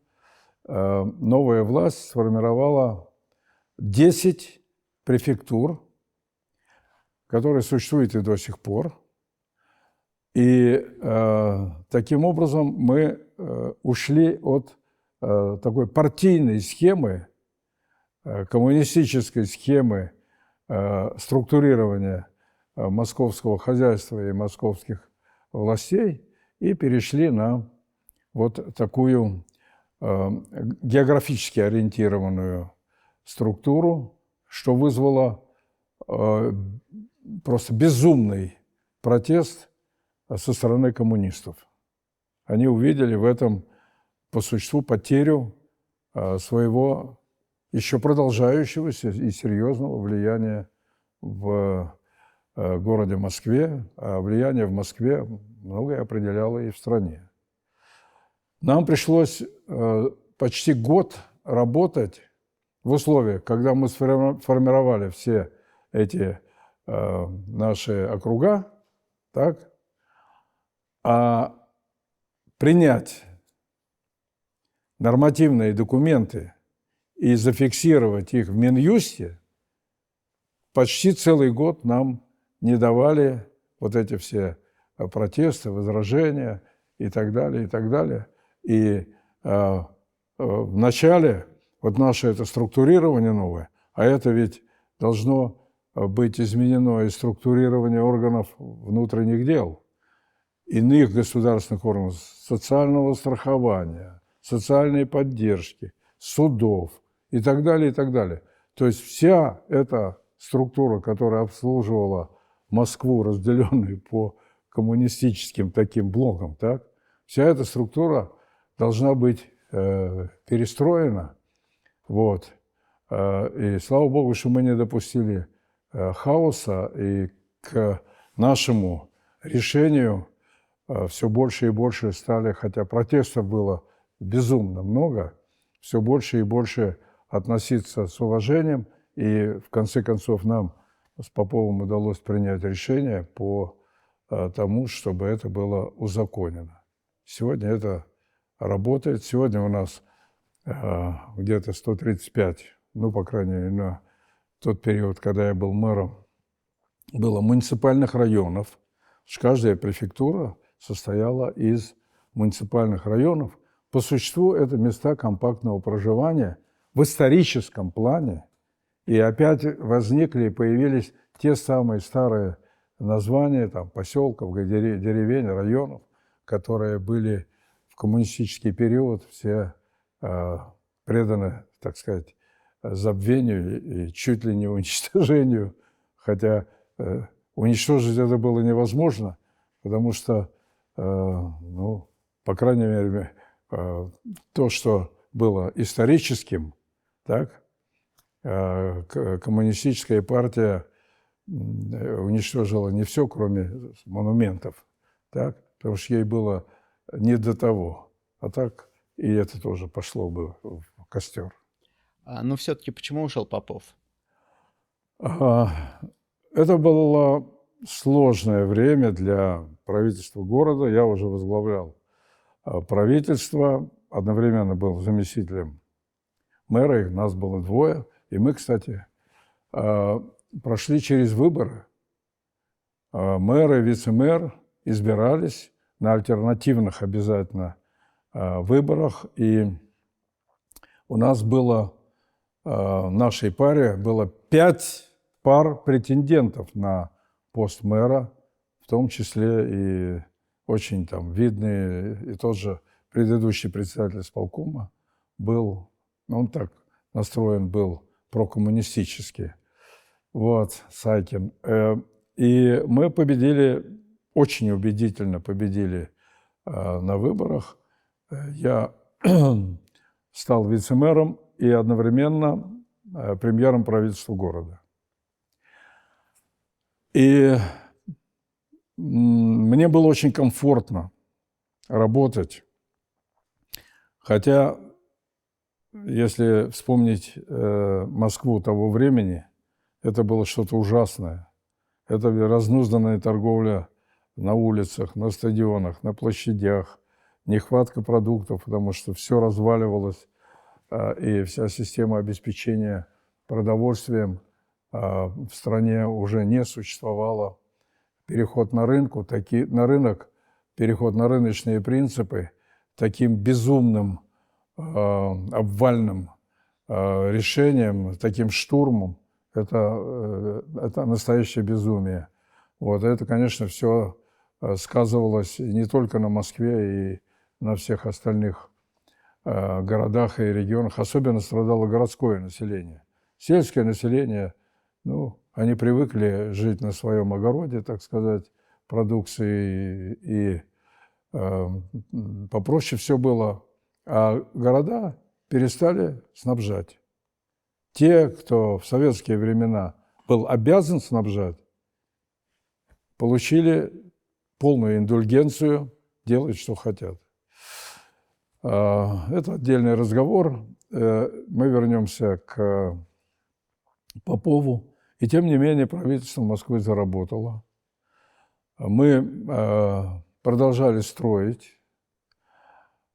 Новая власть сформировала 10 префектур, которые существуют и до сих пор. И таким образом мы ушли от такой партийной схемы, коммунистической схемы структурирования московского хозяйства и московских властей и перешли на вот такую географически ориентированную структуру, что вызвало просто безумный протест со стороны коммунистов. Они увидели в этом, по существу, потерю своего еще продолжающегося и серьезного влияния в городе Москве, а влияние в Москве многое определяло и в стране. Нам пришлось почти год работать в условиях, когда мы сформировали все эти наши округа, так, а принять нормативные документы и зафиксировать их в Минюсте почти целый год нам не давали вот эти все протесты, возражения и так далее, и так далее. И вначале вот наше это структурирование новое, а это ведь должно быть изменено и структурирование органов внутренних дел, иных государственных органов, социального страхования, социальной поддержки, судов и так далее, и так далее. То есть вся эта структура, которая обслуживала Москву, разделенную по коммунистическим таким блокам, так, вся эта структура должна быть перестроена. Вот. И слава Богу, что мы не допустили хаоса, и к нашему решению все больше и больше стали, хотя протестов было безумно много, все больше и больше относиться с уважением, и в конце концов нам с Поповым удалось принять решение по тому, чтобы это было узаконено. Сегодня это работает. Сегодня у нас где-то 135, ну, по крайней мере, на тот период, когда я был мэром, было муниципальных районов. Каждая префектура состояла из муниципальных районов. По существу это места компактного проживания в историческом плане, и опять возникли и появились те самые старые названия там, поселков, деревень, районов, которые были в коммунистический период все преданы, так сказать, забвению и чуть ли не уничтожению, хотя уничтожить это было невозможно, потому что, ну, по крайней мере, то, что было историческим, так, коммунистическая партия уничтожила не все, кроме монументов, так, потому что ей было не до того, а так и это тоже пошло бы в костер. Но все-таки почему ушел Попов? Это было сложное время для правительства города. Я уже возглавлял правительство, одновременно был заместителем мэра, их нас было двое. И мы, кстати, прошли через выборы. Мэр и вице-мэр избирались на альтернативных обязательно выборах. И у нас было, нашей паре было 5 пар претендентов на пост мэра, в том числе и очень там видный, и тот же предыдущий председатель исполкома был, он так настроен был прокоммунистически, вот, Сайкин. И мы победили, очень убедительно победили на выборах. Я стал вице-мэром и одновременно премьером правительства города. И мне было очень комфортно работать, хотя, если вспомнить Москву того времени, это было что-то ужасное. Это разнузданная торговля на улицах, на стадионах, на площадях, нехватка продуктов, потому что все разваливалось, и вся система обеспечения продовольствием в стране уже не существовала. Переход на рынок, переход на рыночные принципы таким безумным, обвальным решением, таким штурмом, это настоящее безумие. Вот, это, конечно, все сказывалось не только на Москве, и на всех остальных городах и регионах. Особенно страдало городское население. Сельское население, ну, они привыкли жить на своем огороде, так сказать, продукции, и попроще все было. А города перестали снабжать. Те, кто в советские времена был обязан снабжать, получили полную индульгенцию делать, что хотят. Это отдельный разговор. Мы вернемся к Попову. И тем не менее правительство Москвы заработало. Мы продолжали строить.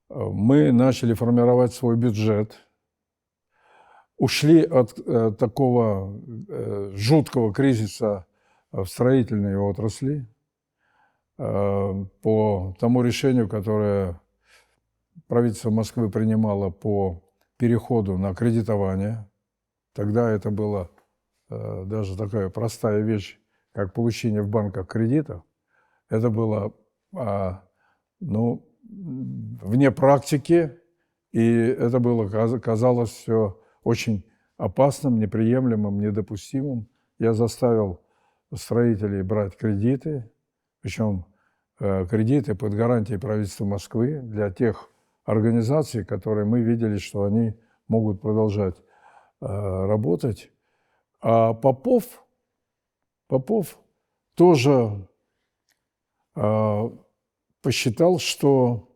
Мы начали формировать свой бюджет. Ушли от такого жуткого кризиса в строительной отрасли по тому решению, которое правительство Москвы принимало по переходу на кредитование. Тогда это была даже такая простая вещь, как получение в банках кредитов. Это было ну, вне практики, и это было, казалось, все очень опасным, неприемлемым, недопустимым. Я заставил строителей брать кредиты, причем кредиты под гарантией правительства Москвы для тех организаций, которые мы видели, что они могут продолжать работать. А Попов тоже посчитал, что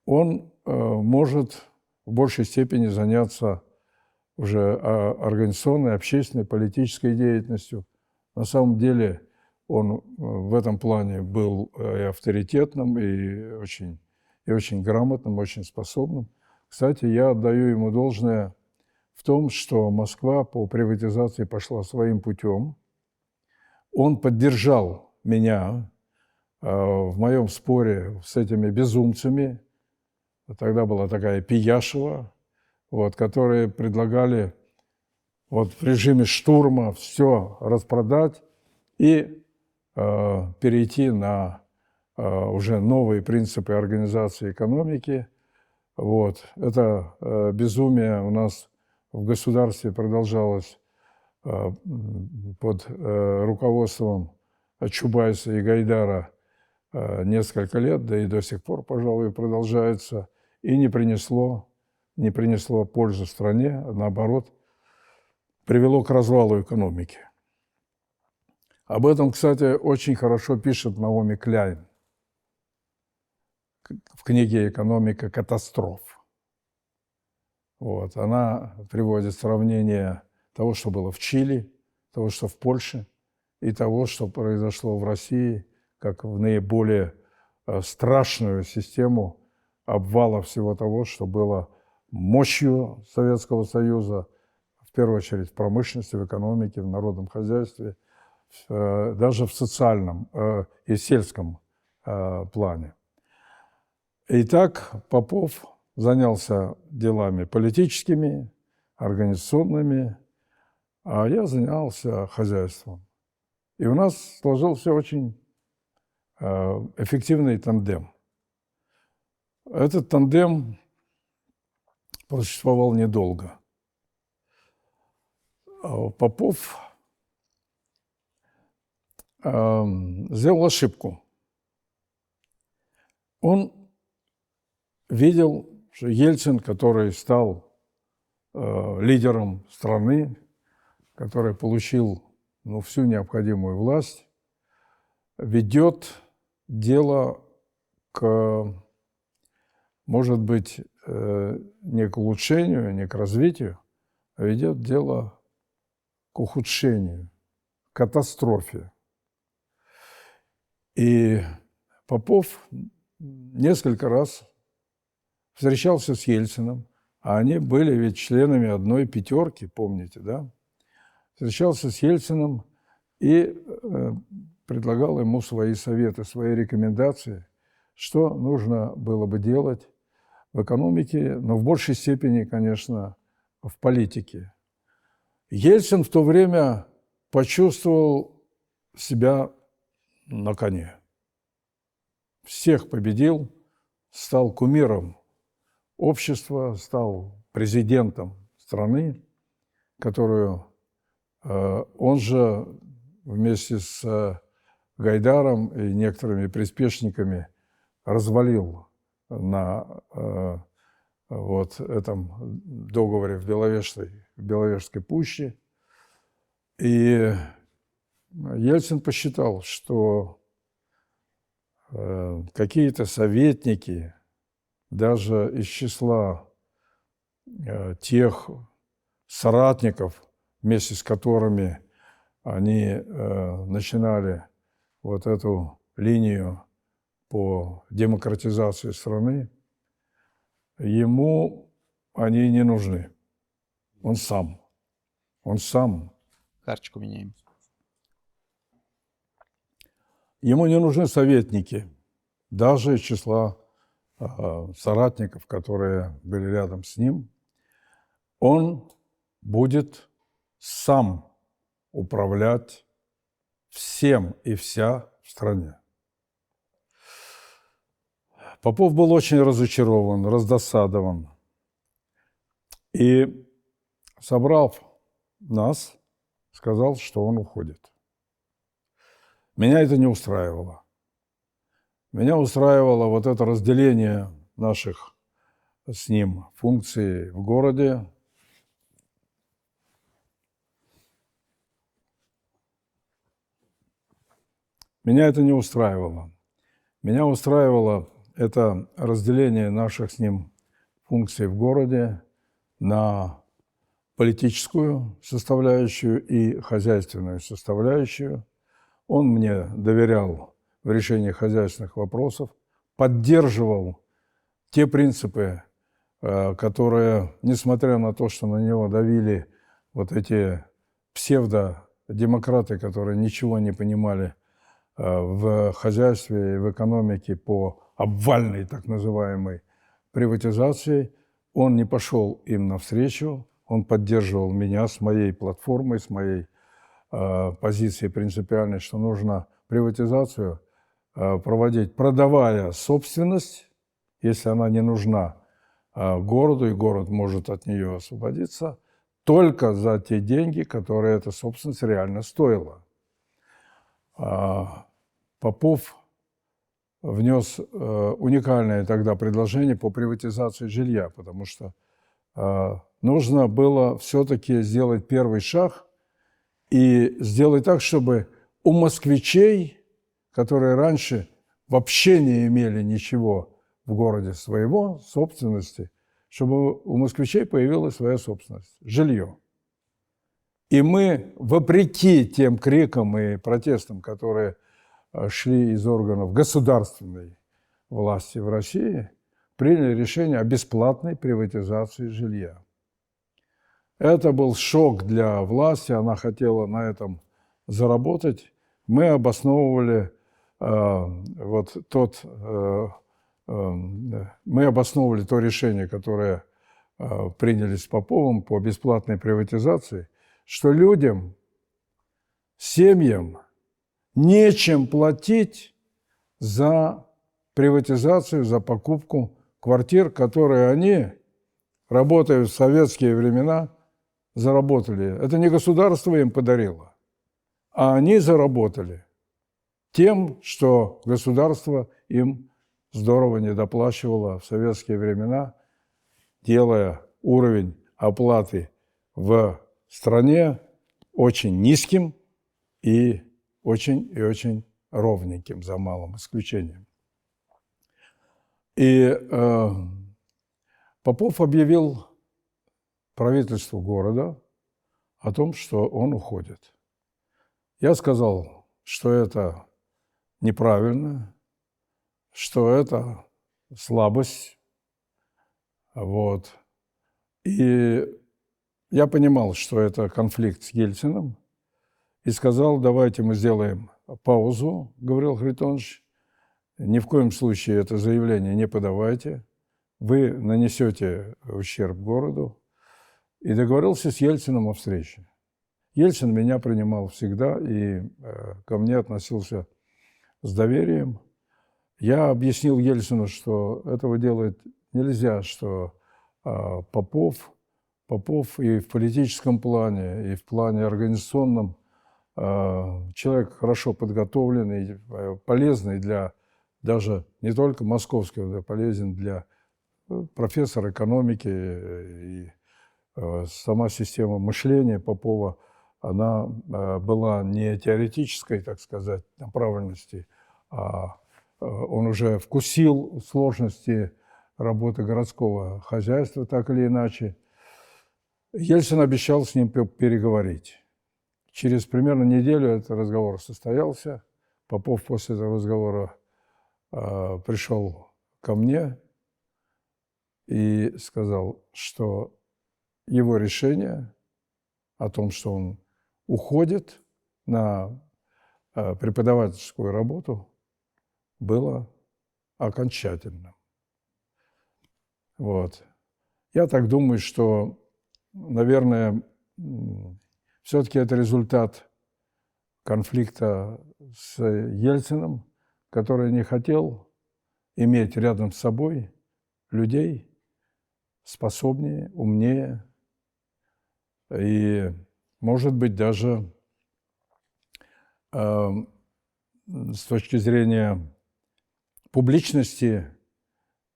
он может в большей степени заняться уже организационной, общественной, политической деятельностью. На самом деле он в этом плане был и авторитетным, и очень грамотным, очень способным. Кстати, я отдаю ему должное в том, что Москва по приватизации пошла своим путем. Он поддержал меня в моем споре с этими безумцами. Тогда была такая Пияшева. вот, которые предлагали вот, в режиме штурма все распродать и перейти на уже новые принципы организации экономики. Вот. Это безумие у нас в государстве продолжалось под руководством Чубайса и Гайдара несколько лет, да и до сих пор, пожалуй, продолжается, и не принесло пользы стране, а наоборот, привело к развалу экономики. Об этом, кстати, очень хорошо пишет Наоми Кляйн в книге «Экономика катастроф». Вот. Она приводит сравнение того, что было в Чили, того, что в Польше, и того, что произошло в России, как в наиболее страшную систему обвала всего того, что было мощью Советского Союза, в первую очередь в промышленности, в экономике, в народном хозяйстве, даже в социальном и сельском плане. Итак, Попов занялся делами политическими, организационными, а я занялся хозяйством. И у нас сложился очень эффективный тандем. Этот тандем просуществовал недолго. Попов сделал ошибку. Он видел, что Ельцин, который стал лидером страны, который получил всю необходимую власть, ведет дело к, может быть, не к улучшению, не к развитию, а ведет дело к ухудшению, к катастрофе. И Попов несколько раз встречался с Ельциным, а они были ведь членами одной пятерки, помните, да? Встречался с Ельциным и предлагал ему свои советы, свои рекомендации, что нужно было бы делать в экономике, но в большей степени, конечно, в политике. Ельцин в то время почувствовал себя на коне. Всех победил, стал кумиром общества, стал президентом страны, которую он же вместе с Гайдаром и некоторыми приспешниками развалил на вот этом договоре в Беловежской пуще. И Ельцин посчитал, что какие-то советники, даже из числа тех соратников, вместе с которыми они начинали вот эту линию по демократизации страны, ему они не нужны. Он сам. Карточку меняем. Ему не нужны советники, даже из числа соратников, которые были рядом с ним. Он будет сам управлять всем и вся в стране. Попов был очень разочарован, раздосадован. И, собрав нас, сказал, что он уходит. Меня это не устраивало. Меня устраивало вот это разделение наших с ним функций в городе. Меня это не устраивало. Меня устраивало это разделение наших с ним функций в городе на политическую составляющую и хозяйственную составляющую. Он мне доверял в решении хозяйственных вопросов, поддерживал те принципы, которые, несмотря на то, что на него давили вот эти псевдодемократы, которые ничего не понимали в хозяйстве и в экономике по обвальной так называемой приватизации, он не пошел им навстречу, он поддерживал меня с моей платформой, с моей позицией принципиальной, что нужно приватизацию проводить, продавая собственность, если она не нужна городу, и город может от нее освободиться, только за те деньги, которые эта собственность реально стоила. Попов внес уникальное тогда предложение по приватизации жилья, потому что нужно было все-таки сделать первый шаг и сделать так, чтобы у москвичей, которые раньше вообще не имели ничего в городе своего, собственности, чтобы у москвичей появилась своя собственность, жилье. И мы, вопреки тем крикам и протестам, которые шли из органов государственной власти в России, приняли решение о бесплатной приватизации жилья. Это был шок для власти, она хотела на этом заработать. Мы обосновывали мы обосновывали то решение, которое приняли с Поповым по бесплатной приватизации, что людям, семьям нечем платить за приватизацию, за покупку квартир, которые они, работая в советские времена, заработали. Это не государство им подарило, а они заработали тем, что государство им здорово недоплачивало в советские времена, делая уровень оплаты в стране очень низким и очень ровненьким, за малым исключением. И Попов объявил правительству города о том, что он уходит. Я сказал, что это неправильно, что это слабость. Вот. И я понимал, что это конфликт с Ельциным, и сказал, давайте мы сделаем паузу, Гавриил Харитонович, ни в коем случае это заявление не подавайте, вы нанесете ущерб городу. И договорился с Ельциным о встрече. Ельцин меня принимал всегда и ко мне относился с доверием. Я объяснил Ельцину, что этого делать нельзя, что Попов и в политическом плане, и в плане организационном человек хорошо подготовленный, полезный для даже не только московского, а полезен для профессора экономики. И сама система мышления Попова, она была не теоретической, так сказать, направленности, а он уже вкусил сложности работы городского хозяйства, так или иначе. Ельцин обещал с ним переговорить. Через примерно неделю этот разговор состоялся. Попов после этого разговора пришел ко мне и сказал, что его решение о том, что он уходит на преподавательскую работу, было окончательным. Вот. Я так думаю, что, наверное, все-таки это результат конфликта с Ельциным, который не хотел иметь рядом с собой людей способнее, умнее и, может быть, даже с точки зрения публичности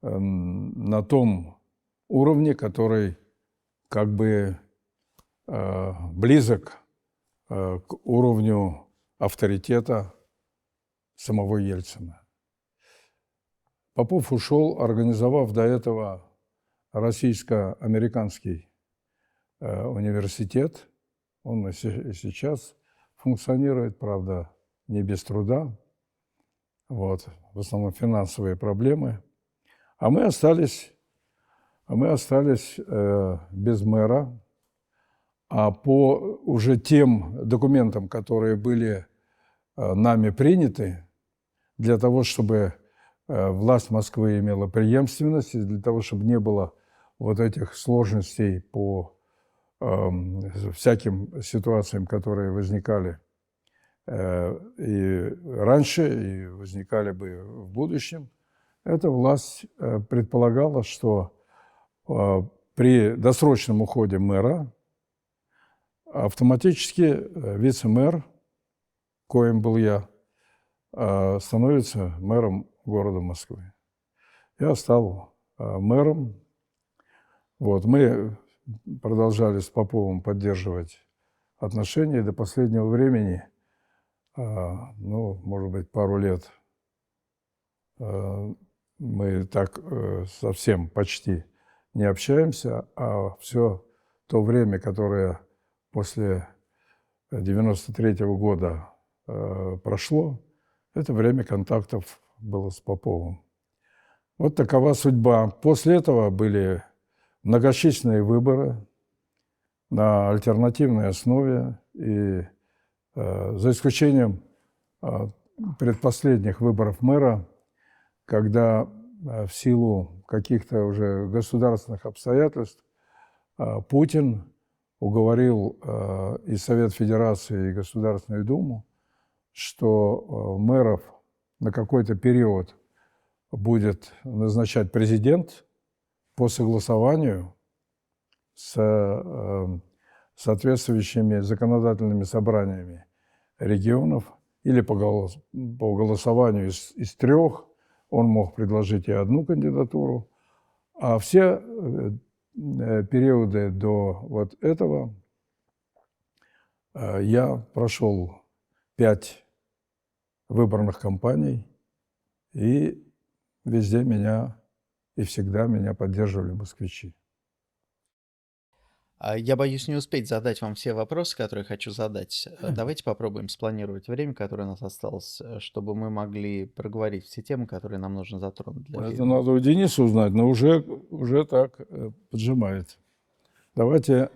на том уровне, который как бы близок к уровню авторитета самого Ельцина. Попов ушел, организовав до этого российско-американский университет. Он и сейчас функционирует, правда, не без труда. Вот, в основном финансовые проблемы. А мы остались без мэра. А по уже тем документам, которые были нами приняты, для того, чтобы власть Москвы имела преемственность, и для того, чтобы не было вот этих сложностей по всяким ситуациям, которые возникали и раньше, и возникали бы в будущем, эта власть предполагала, что при досрочном уходе мэра автоматически вице-мэр, коим был я, становится мэром города Москвы. Я стал мэром. Вот, мы продолжали с Поповым поддерживать отношения. До последнего времени, ну, может быть, пару лет мы так совсем почти не общаемся, а все то время, которое после 93-го года прошло, это время контактов было с Поповым. Вот такова судьба. После этого были многочисленные выборы на альтернативной основе, и за исключением предпоследних выборов мэра, когда в силу каких-то уже государственных обстоятельств Путин уговорил и Совет Федерации, и Государственную Думу, что мэров на какой-то период будет назначать президент по согласованию с соответствующими законодательными собраниями регионов или по голосованию из трех. Он мог предложить и одну кандидатуру, а все периоды до вот этого я прошел 5 выборных кампаний, и везде меня и всегда меня поддерживали москвичи. Я боюсь не успеть задать вам все вопросы, которые хочу задать. Давайте попробуем спланировать время, которое у нас осталось, чтобы мы могли проговорить все темы, которые нам нужно затронуть для Это эфира. надо у Дениса узнать, но уже так поджимает. Давайте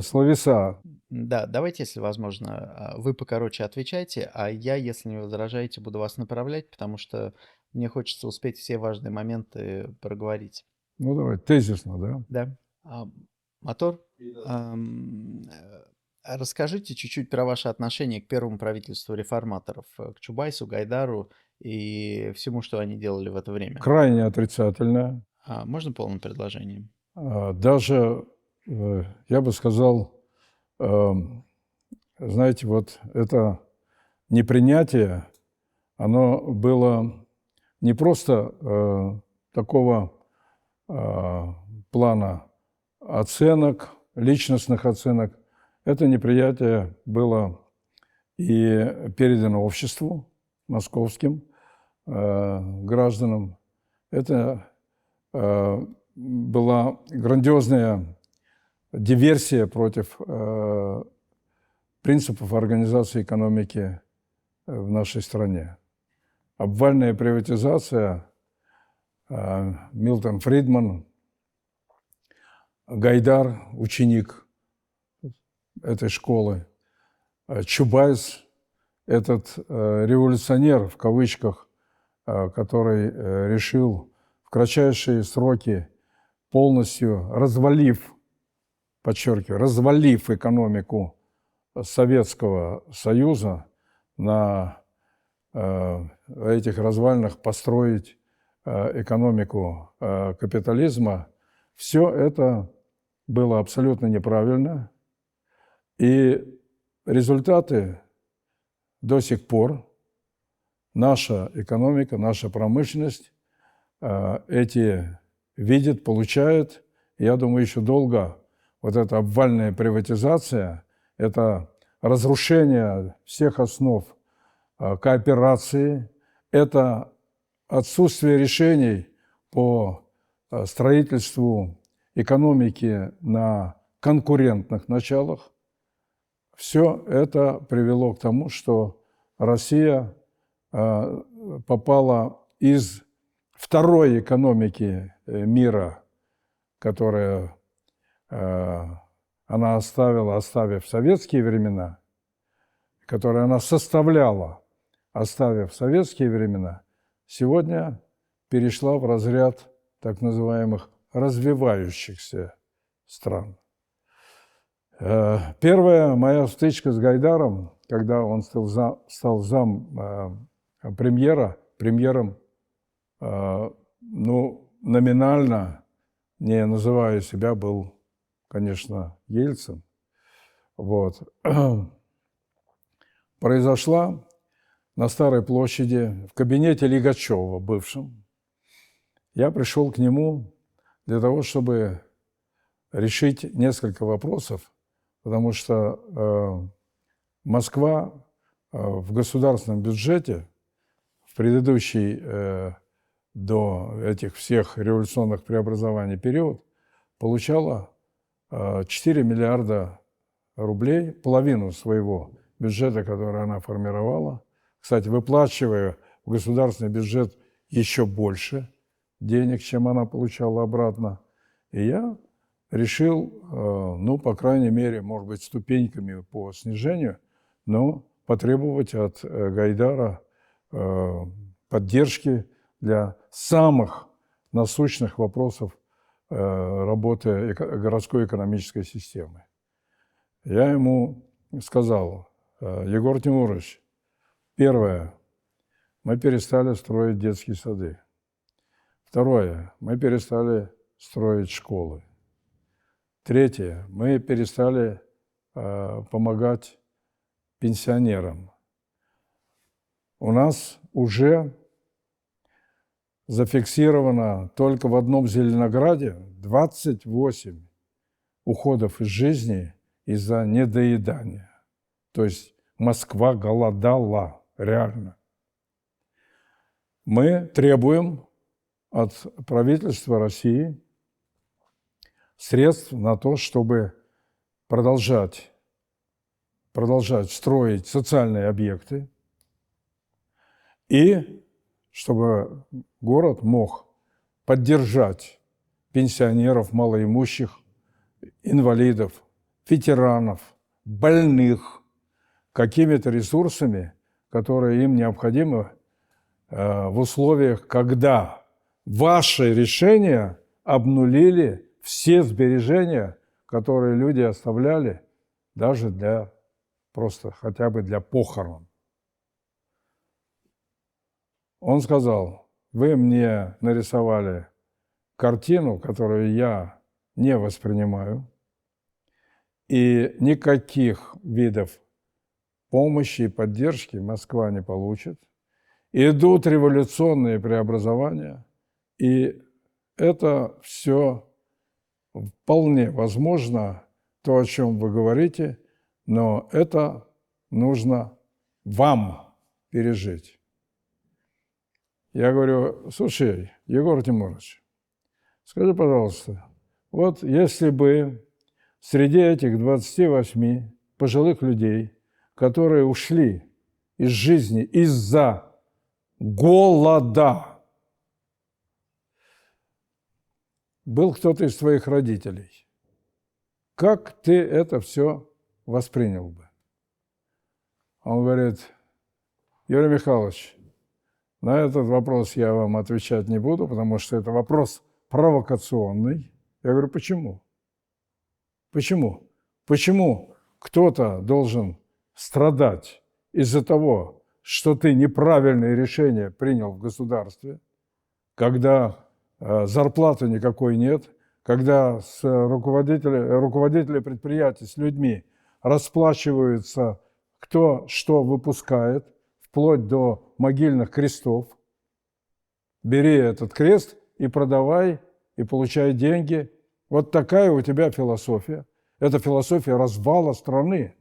словеса. Да, давайте, если возможно, вы покороче отвечайте, а я, если не возражаете, буду вас направлять, потому что мне хочется успеть все важные моменты проговорить. Ну, давай, тезисно, да? Да. Мотор, расскажите чуть-чуть про ваше отношение к первому правительству реформаторов, к Чубайсу, Гайдару и всему, что они делали в это время. Крайне отрицательное. Можно полным предложением? Даже, я бы сказал, знаете, вот это непринятие, оно было не просто такого плана оценок, личностных оценок. Это неприятие было и передано обществу, московским гражданам. Это была грандиозная диверсия против принципов организации экономики в нашей стране. Обвальная приватизация, Милтон Фридман, Гайдар, ученик этой школы, Чубайс, этот революционер, в кавычках, который решил в кратчайшие сроки, полностью развалив, подчеркиваю, развалив экономику Советского Союза, на этих развалинах построить экономику капитализма, все это было абсолютно неправильно. И результаты до сих пор наша экономика, наша промышленность эти видит, получает. Я думаю, еще долго вот эта обвальная приватизация, это разрушение всех основ кооперации, это отсутствие решений по строительству экономики на конкурентных началах. Все это привело к тому, что Россия попала из второй экономики мира, которая она оставила, оставив советские времена, которые она составляла, оставив советские времена, сегодня перешла в разряд так называемых развивающихся стран. Первая моя стычка с Гайдаром, когда он стал премьером, ну, номинально, не называя себя, был, конечно, Ельцин. Вот. Произошла на Старой площади, в кабинете Лигачева, бывшем. Я пришел к нему для того, чтобы решить несколько вопросов, потому что Москва в государственном бюджете в предыдущий до этих всех революционных преобразований период получала 4 миллиарда рублей, половину своего бюджета, который она формировала. Кстати, выплачивая в государственный бюджет еще больше денег, чем она получала обратно. И я решил, ну, по крайней мере, может быть, ступеньками по снижению, но потребовать от Гайдара поддержки для самых насущных вопросов работы городской экономической системы. Я ему сказал: Егор Тимурович, первое, мы перестали строить детские сады. Второе, мы перестали строить школы. Третье, мы перестали помогать пенсионерам. У нас уже зафиксировано только в одном Зеленограде 28 уходов из жизни из-за недоедания. То есть Москва голодала, реально. Мы требуем от правительства России средств на то, чтобы продолжать строить социальные объекты и чтобы город мог поддержать пенсионеров, малоимущих, инвалидов, ветеранов, больных какими-то ресурсами, которые им необходимы в условиях, когда ваши решения обнулили все сбережения, которые люди оставляли даже для просто хотя бы для похорон. Он сказал: вы мне нарисовали картину, которую я не воспринимаю, и никаких видов помощи и поддержки Москва не получит. Идут революционные преобразования, и это все вполне возможно, то, о чем вы говорите, но это нужно вам пережить. Я говорю: слушай, Егор Тимурович, скажи, пожалуйста, вот если бы среди этих 28 пожилых людей, которые ушли из жизни из-за голода, был кто-то из твоих родителей, как ты это все воспринял бы? Он говорит: Юрий Михайлович, на этот вопрос я вам отвечать не буду, потому что это вопрос провокационный. Я говорю: почему? Почему? Почему кто-то должен страдать из-за того, что ты неправильное решение принял в государстве, когда зарплаты никакой нет, когда руководители предприятий с людьми расплачиваются, кто что выпускает, вплоть до могильных крестов. Бери этот крест и продавай, и получай деньги. Вот такая у тебя философия. Это философия развала страны.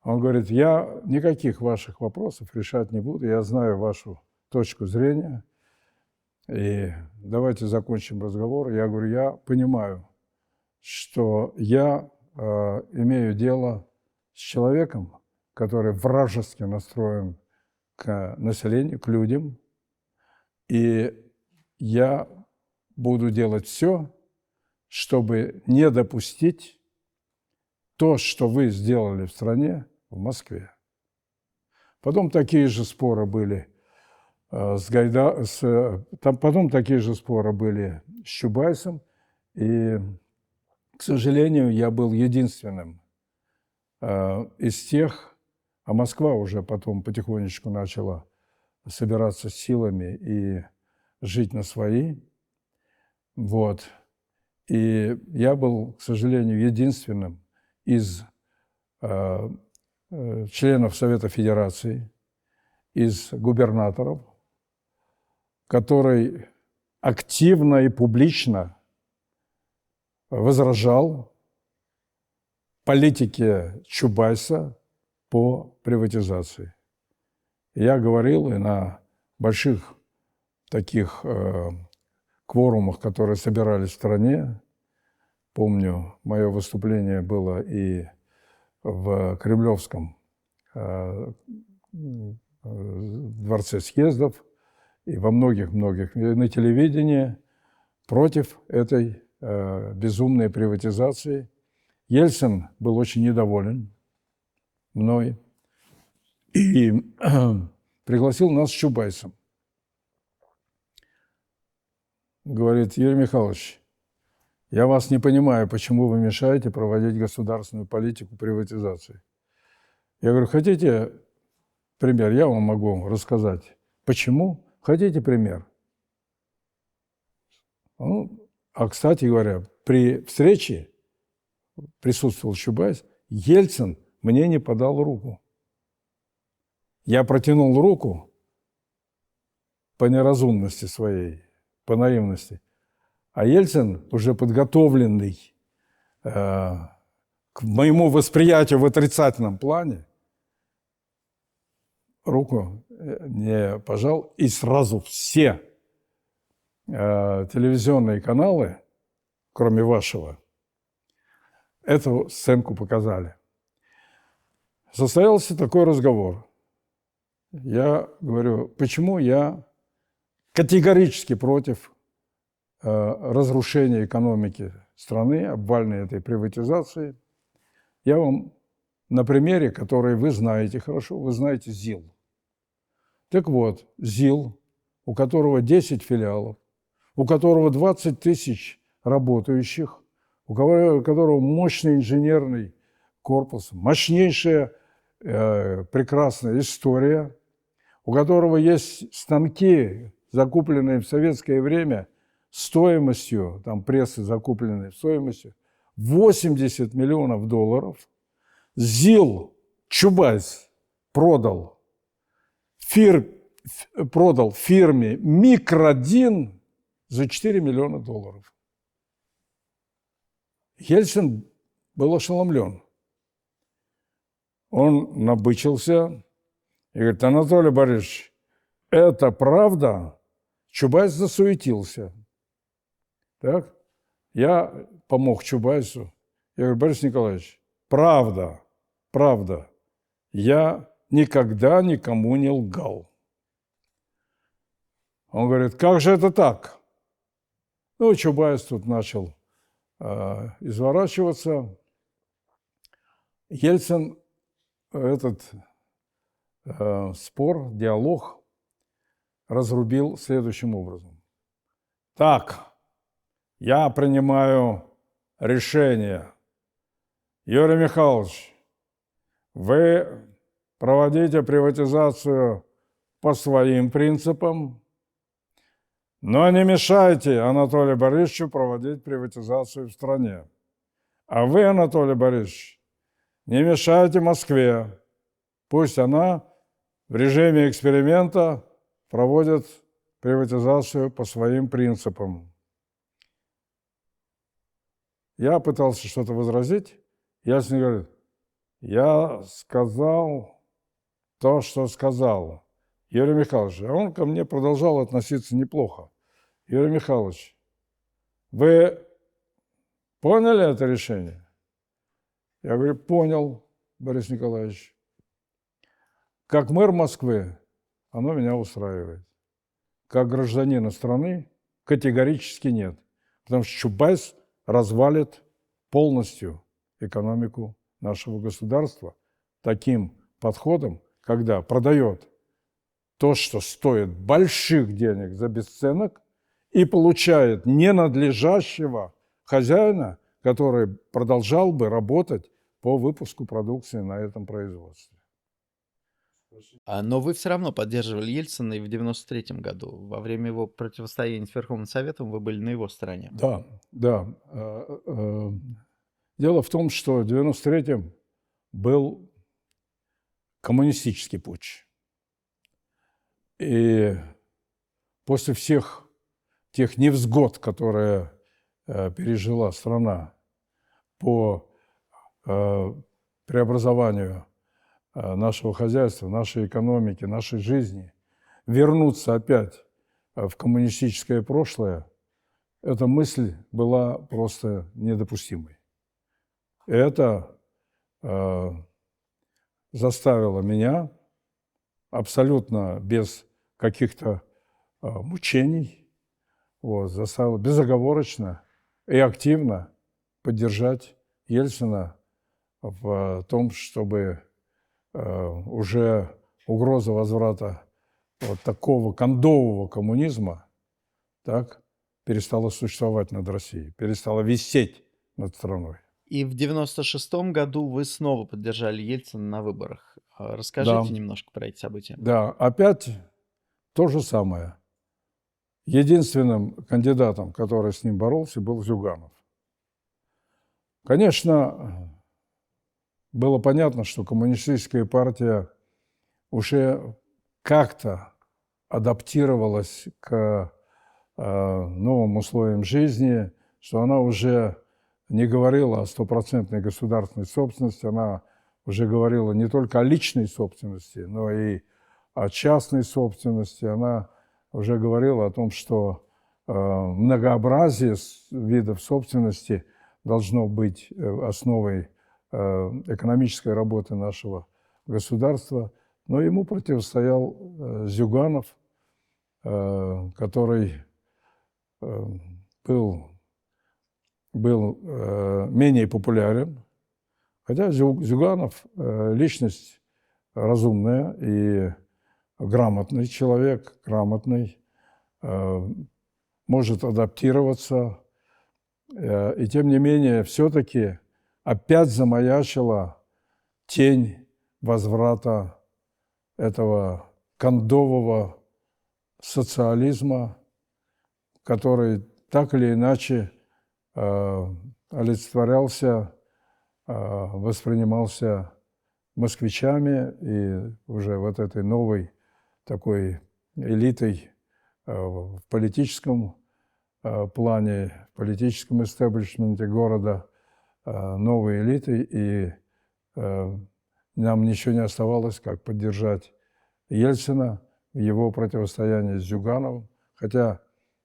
Он говорит: я никаких ваших вопросов решать не буду, я знаю вашу точку зрения, и давайте закончим разговор. Я говорю: я понимаю, что я имею дело с человеком, который вражески настроен к населению, к людям, и я буду делать все, чтобы не допустить то, что вы сделали в стране, в Москве. Потом такие же споры были Там потом такие же споры были с Чубайсом, и, к сожалению, я был единственным из тех, а Москва уже потом потихонечку начала собираться с силами и жить на свои. Вот. И я был, к сожалению, единственным из членов Совета Федерации, из губернаторов, который активно и публично возражал политике Чубайса по приватизации. Я говорил и на больших таких кворумах, которые собирались в стране. Помню, мое выступление было и в Кремлевском дворце съездов, и во многих-многих, на телевидении против этой безумной приватизации. Ельцин был очень недоволен мной и пригласил нас с Чубайсом. Говорит: Юрий Михайлович, я вас не понимаю, почему вы мешаете проводить государственную политику приватизации. Я говорю: хотите пример? Я вам могу рассказать. Почему? Хотите пример? Ну, а, кстати говоря, при встрече присутствовал Чубайс, Ельцин мне не подал руку. Я протянул руку по неразумности своей, по наивности. А Ельцин, уже подготовленный к моему восприятию в отрицательном плане, руку не пожал, и сразу все телевизионные каналы, кроме вашего, эту сценку показали. Состоялся такой разговор. Я говорю, почему я категорически против разрушения экономики страны, обвальной этой приватизации. Я вам на примере, который вы знаете хорошо, вы знаете ЗИЛ. Так вот, ЗИЛ, у которого 10 филиалов, у которого 20 тысяч работающих, у которого мощный инженерный корпус, мощнейшая прекрасная история, у которого есть станки, закупленные в советское время, стоимостью, там прессы закупленные стоимостью 80 миллионов долларов, ЗИЛ Чубайс продал фирме Микродин за 4 миллиона долларов. Ельцин был ошеломлен. Он набычился и говорит: Анатолий Борисович, это правда? Чубайс засуетился. Так? Я помог Чубайсу. Я говорю: Борис Николаевич, правда, правда. Я никогда никому не лгал. Он говорит: как же это так? Ну, Чубайс тут начал изворачиваться. Ельцин этот спор, диалог разрубил следующим образом. Так, я принимаю решение. Юрий Михайлович, вы проводите приватизацию по своим принципам, но не мешайте Анатолию Борисовичу проводить приватизацию в стране. А вы, Анатолий Борисович, не мешайте Москве. Пусть она в режиме эксперимента проводит приватизацию по своим принципам. Я пытался что-то возразить. Ельцин говорит: я сказал то, что сказал. Юрий Михайлович, а он ко мне продолжал относиться неплохо. Юрий Михайлович, вы поняли это решение? Я говорю: понял, Борис Николаевич. Как мэр Москвы оно меня устраивает. Как гражданина страны категорически нет. Потому что Чубайс развалит полностью экономику нашего государства таким подходом, когда продает то, что стоит больших денег за бесценок, и получает ненадлежащего хозяина, который продолжал бы работать по выпуску продукции на этом производстве. Но вы все равно поддерживали Ельцина и в 93-м году. Во время его противостояния с Верховным Советом вы были на его стороне. Да, да. Дело в том, что в 93-м был коммунистический путч. И после всех тех невзгод, которые пережила страна по преобразованию нашего хозяйства, нашей экономики, нашей жизни, вернуться опять в коммунистическое прошлое, эта мысль была просто недопустимой. И это заставило меня абсолютно без каких-то мучений, заставило безоговорочно и активно поддержать Ельцина в том, чтобы уже угроза возврата вот такого кондового коммунизма перестала существовать над Россией, перестала висеть над страной. И в 96-м году вы снова поддержали Ельцина на выборах. Расскажите немножко про эти события. Да, опять то же самое. Единственным кандидатом, который с ним боролся, был Зюганов. Конечно, было понятно, что коммунистическая партия уже как-то адаптировалась к новым условиям жизни, что она уже не говорила о стопроцентной государственной собственности, она уже говорила не только о личной собственности, но и о частной собственности. Она уже говорила о том, что многообразие видов собственности должно быть основой экономической работы нашего государства. Но ему противостоял Зюганов, который был менее популярен, хотя Зюганов личность разумная и грамотный человек, грамотный, может адаптироваться, и тем не менее все-таки опять замаячила тень возврата этого кондового социализма, который так или иначе олицетворялся, воспринимался москвичами и уже вот этой новой такой элитой в политическом плане, в политическом истеблишменте города, новой элитой, и нам ничего не оставалось, как поддержать Ельцина в его противостоянии с Зюгановым, хотя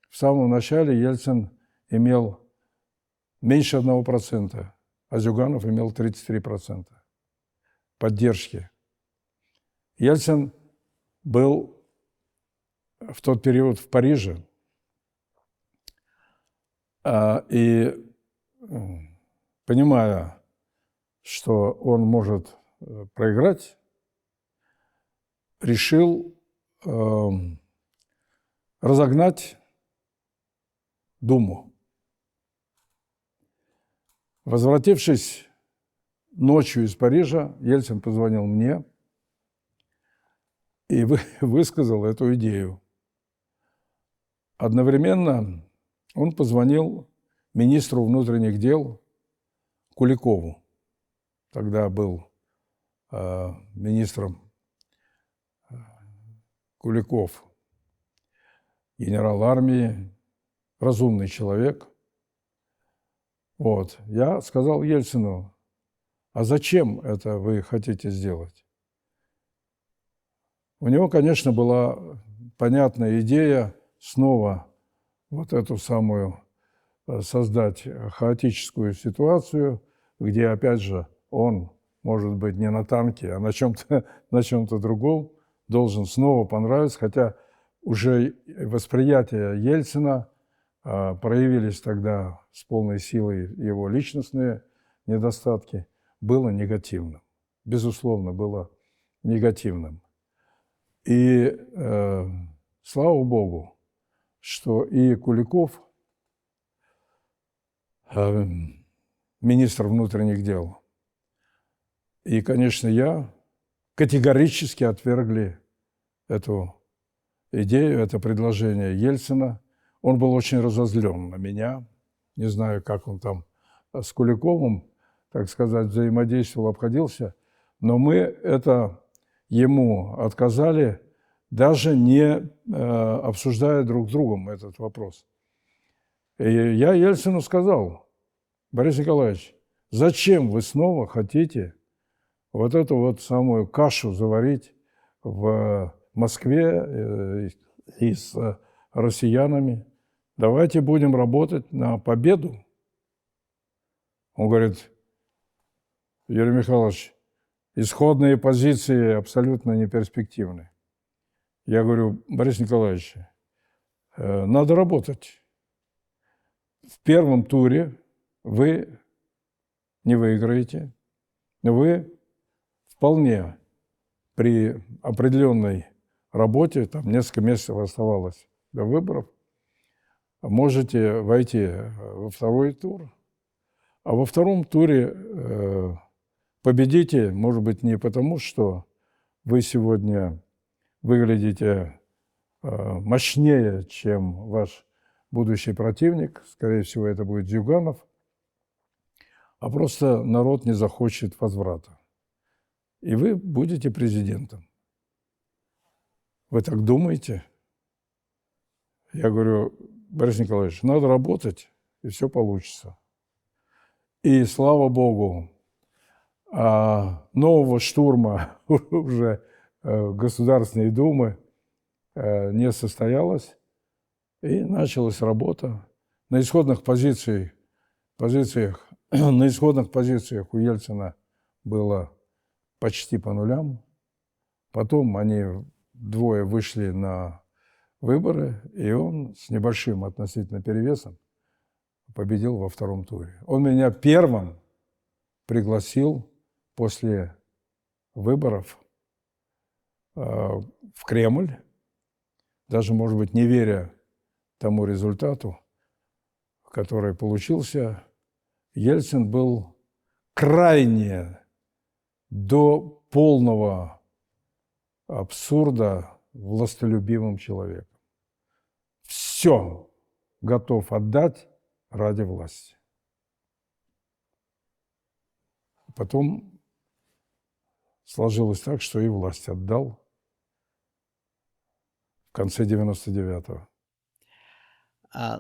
в самом начале Ельцин имел меньше 1%, а Зюганов имел 33% поддержки. Ельцин был в тот период в Париже, и понимая, что он может проиграть, решил разогнать Думу. Возвратившись ночью из Парижа, Ельцин позвонил мне и высказал эту идею. Одновременно он позвонил министру внутренних дел Куликову. Тогда был министром Куликов, генерал армии, разумный человек. Я сказал Ельцину: а зачем это вы хотите сделать? У него, конечно, была понятная идея снова вот эту самую создать хаотическую ситуацию, где, опять же, он, может быть, не на танке, а на чем-то другом, должен снова понравиться, хотя уже восприятие Ельцина проявились тогда с полной силой его личностные недостатки, было негативным. Безусловно, было негативным. И слава Богу, что и Куликов, министр внутренних дел, и, конечно, я категорически отвергли эту идею, это предложение Ельцина. Он был очень разозлен на меня. Не знаю, как он там с Куликовым, так сказать, взаимодействовал, обходился. Но мы это ему отказали, даже не обсуждая друг с другом этот вопрос. И я Ельцину сказал: Борис Николаевич, зачем вы снова хотите вот эту вот самую кашу заварить в Москве и с россиянами? Давайте будем работать на победу. Он говорит: Юрий Михайлович, исходные позиции абсолютно неперспективны. Я говорю: Борис Николаевич, надо работать. В первом туре вы не выиграете, вы вполне при определенной работе, там несколько месяцев оставалось до выборов, можете войти во второй тур. А во втором туре победите, может быть, не потому, что вы сегодня выглядите мощнее, чем ваш будущий противник, скорее всего, это будет Зюганов, а просто народ не захочет возврата. И вы будете президентом. Вы так думаете? Я говорю: Борис Николаевич, надо работать, и все получится. И слава Богу, нового штурма уже Государственной Думы не состоялось, и началась работа. На исходных позициях у Ельцина было почти по нулям. Потом они двое вышли на выборы, и он с небольшим относительно перевесом победил во втором туре. Он меня первым пригласил после выборов в Кремль, даже, может быть, не веря тому результату, который получился. Ельцин был крайне до полного абсурда властолюбивым человеком. Все готов отдать ради власти. Потом сложилось так, что и власть отдал в конце 99-го.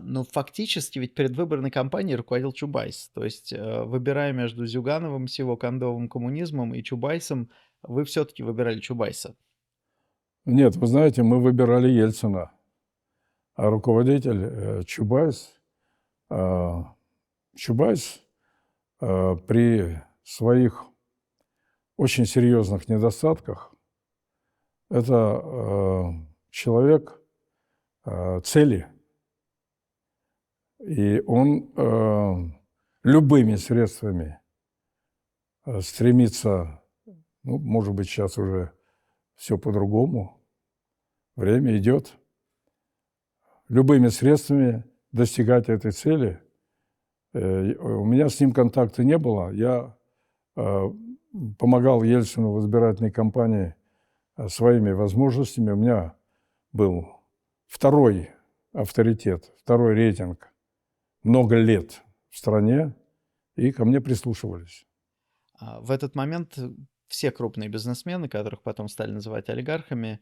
Но фактически ведь предвыборной кампанией руководил Чубайс. То есть, выбирая между Зюгановым с его кондовым коммунизмом и Чубайсом, вы все-таки выбирали Чубайса. Нет, вы знаете, мы выбирали Ельцина, а руководитель Чубайс. Чубайс при своих очень серьезных недостатках – это человек цели. И он любыми средствами стремится, ну, может быть, сейчас уже все по-другому, время идет, любыми средствами достигать этой цели. У меня с ним контакта не было. Я помогал Ельцину в избирательной кампании своими возможностями. У меня был второй авторитет, второй рейтинг много лет в стране, и ко мне прислушивались. В этот момент все крупные бизнесмены, которых потом стали называть олигархами,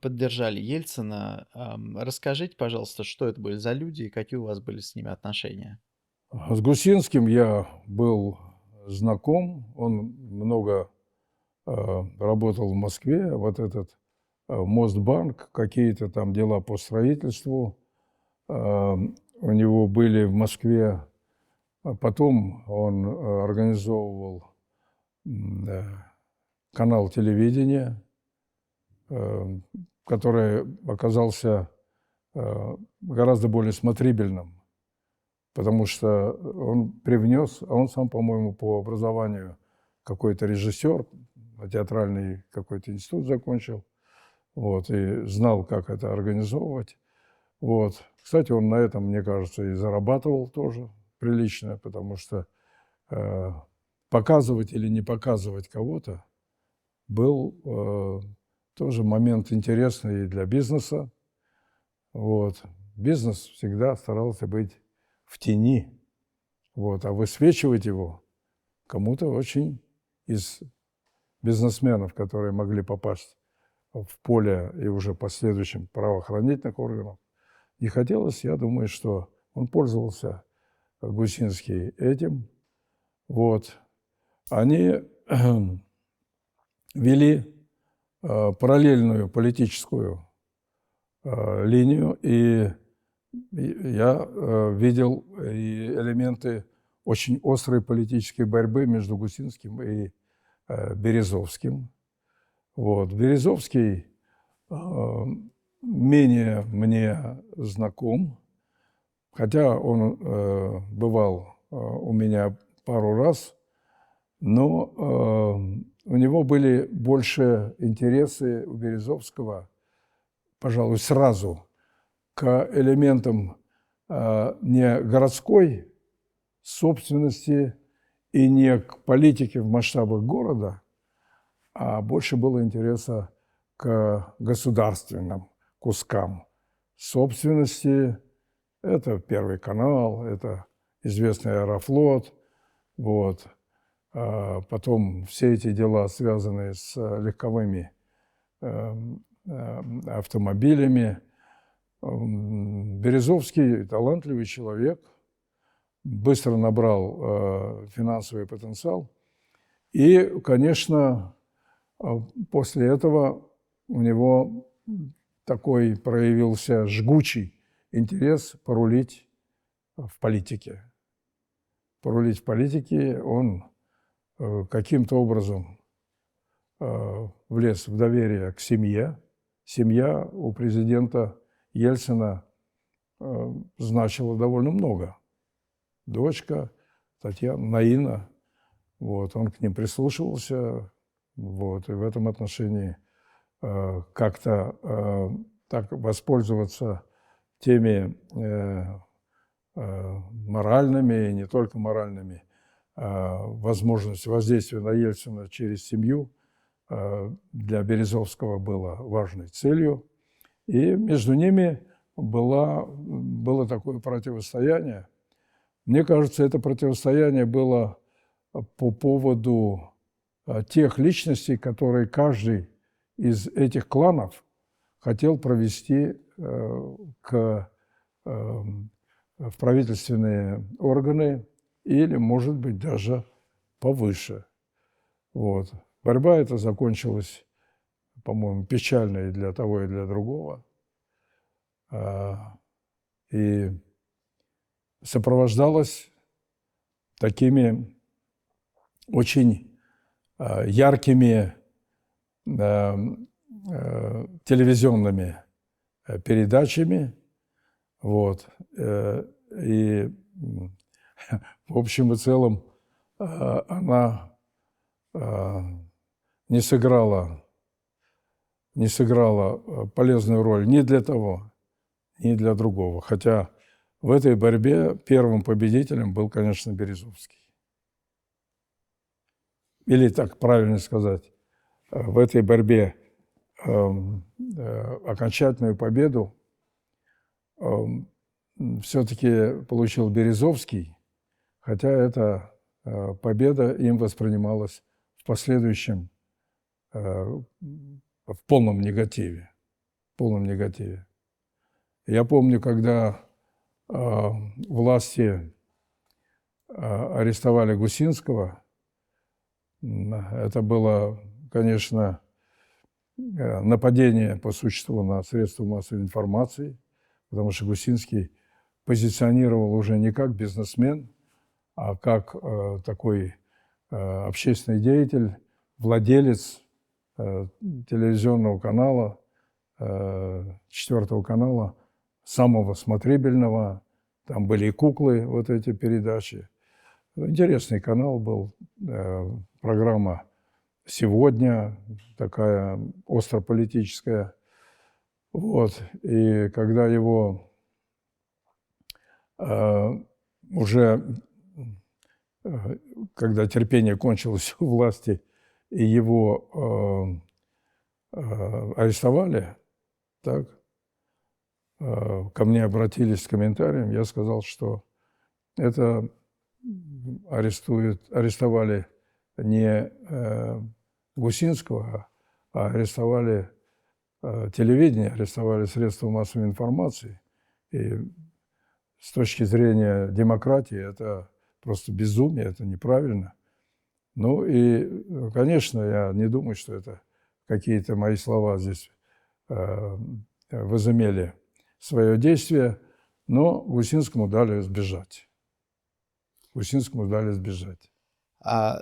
поддержали Ельцина. Расскажите, пожалуйста, что это были за люди и какие у вас были с ними отношения? С Гусинским я был знаком, он много работал в Москве, вот этот Мосбанк, какие-то там дела по строительству у него были в Москве. Потом он организовывал канал телевидения, который оказался гораздо более смотрибельным, потому что он привнес, а он сам, по-моему, по образованию какой-то режиссер, театральный какой-то институт закончил, вот, и знал, как это организовывать. Вот. Кстати, он на этом, мне кажется, и зарабатывал тоже прилично, потому что показывать или не показывать кого-то был тоже момент интересный и для бизнеса. Вот. Бизнес всегда старался быть в тени, вот, а высвечивать его кому-то очень из бизнесменов, которые могли попасть в поле и уже последующим правоохранительных органов, не хотелось. Я думаю, что он пользовался, Гусинский, этим. Вот. Они вели параллельную политическую линию, и я видел и элементы очень острой политической борьбы между Гусинским и Березовским. Вот. Березовский менее мне знаком, хотя он бывал у меня пару раз, но у него были больше интересы у Березовского, пожалуй, сразу к элементам не городской собственности и не к политике в масштабах города, а больше было интереса к государственным кускам собственности. Это Первый канал, это известный Аэрофлот, вот. Потом все эти дела, связанные с легковыми автомобилями. Березовский талантливый человек, быстро набрал финансовый потенциал. И, конечно, после этого у него такой проявился жгучий интерес порулить в политике. Порулить в политике он каким-то образом влез в доверие к семье. Семья у президента Ельцина значила довольно много. Дочка Татьяна, Наина, вот, он к ним прислушивался, вот, и в этом отношении как-то так воспользоваться теми моральными и не только моральными возможностью воздействия на Ельцина через семью для Березовского было важной целью. И между ними было такое противостояние. Мне кажется, это противостояние было по поводу тех личностей, которые каждый из этих кланов хотел провести в правительственные органы или, может быть, даже повыше. Вот. Борьба эта закончилась, по-моему, печально и для того, и для другого. И сопровождалась такими очень яркими телевизионными передачами. Вот. И в общем и целом она не сыграла полезную роль ни для того, ни для другого. Хотя в этой борьбе первым победителем был, конечно, Березовский. Или, так правильно сказать, в этой борьбе окончательную победу все-таки получил Березовский, хотя эта победа им воспринималась в последующем в полном негативе. Я помню, когда власти арестовали Гусинского, это было, конечно, нападение по существу на средства массовой информации, потому что Гусинский позиционировал уже не как бизнесмен, а как такой общественный деятель, владелец телевизионного канала, 4-го канала, самого смотрибельного. Там были и куклы, вот эти передачи. Интересный канал был. Программа «Сегодня», такая острополитическая. Вот. И когда его уже, когда терпение кончилось у власти, и его арестовали, так, ко мне обратились с комментарием, я сказал, что это арестовали не Гусинского, а арестовали телевидение, арестовали средства массовой информации. И с точки зрения демократии это просто безумие, это неправильно. Ну и, конечно, я не думаю, что это какие-то мои слова здесь возымели свое действие, но Гусинскому дали сбежать. Гусинскому дали сбежать.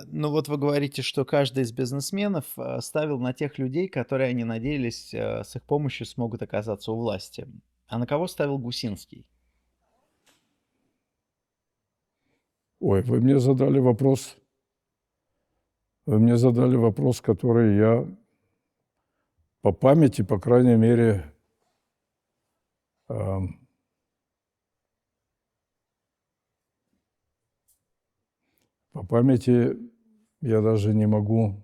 Ну вот вы говорите, что каждый из бизнесменов ставил на тех людей, которые они надеялись, с их помощью смогут оказаться у власти. А на кого ставил Гусинский? Ой, вы мне задали вопрос, который я по памяти, по крайней мере, по памяти я даже не могу.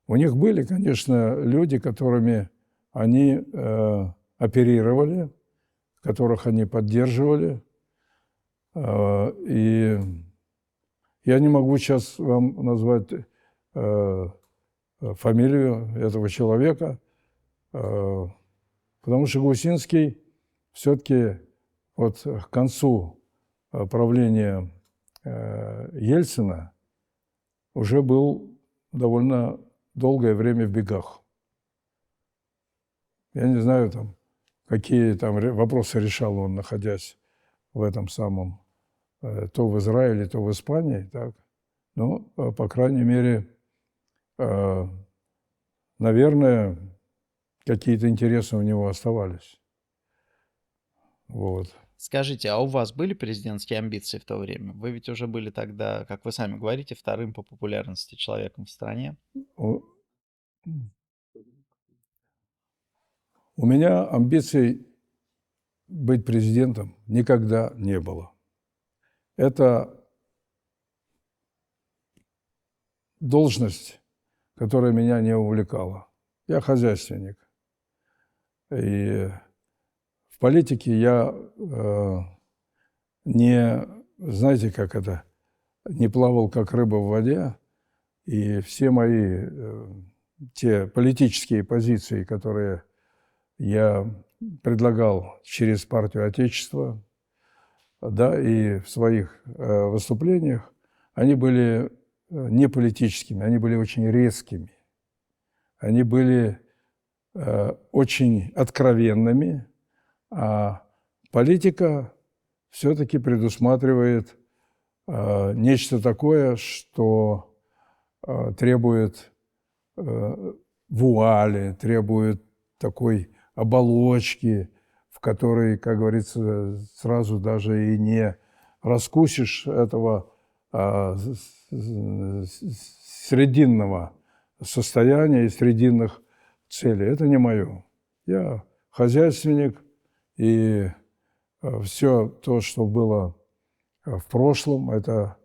У них были, конечно, люди, которыми они оперировали, которых они поддерживали. И я не могу сейчас вам назвать фамилию этого человека, потому что Гусинский все-таки вот к концу правления Ельцина уже был довольно долгое время в бегах. Я не знаю, там, какие там вопросы решал он, находясь в этом самом, то в Израиле, то в Испании, так. Но, по крайней мере, наверное, какие-то интересы у него оставались. Вот. Скажите, а у вас были президентские амбиции в то время? Вы ведь уже были тогда, как вы сами говорите, вторым по популярности человеком в стране. У у меня амбиций быть президентом никогда не было. Это должность, которая меня не увлекала. Я хозяйственник. И в политике я не, знаете, как это, не плавал, как рыба в воде. И все мои те политические позиции, которые я предлагал через партию Отечества, да, и в своих выступлениях, они были не политическими, они были очень резкими, они были очень откровенными, а политика все-таки предусматривает нечто такое, что требует вуали, требует такой оболочки, в которой, как говорится, сразу даже и не раскусишь этого срединного состояния и срединных целей. Это не мое. Я хозяйственник, и все то, что было в прошлом, это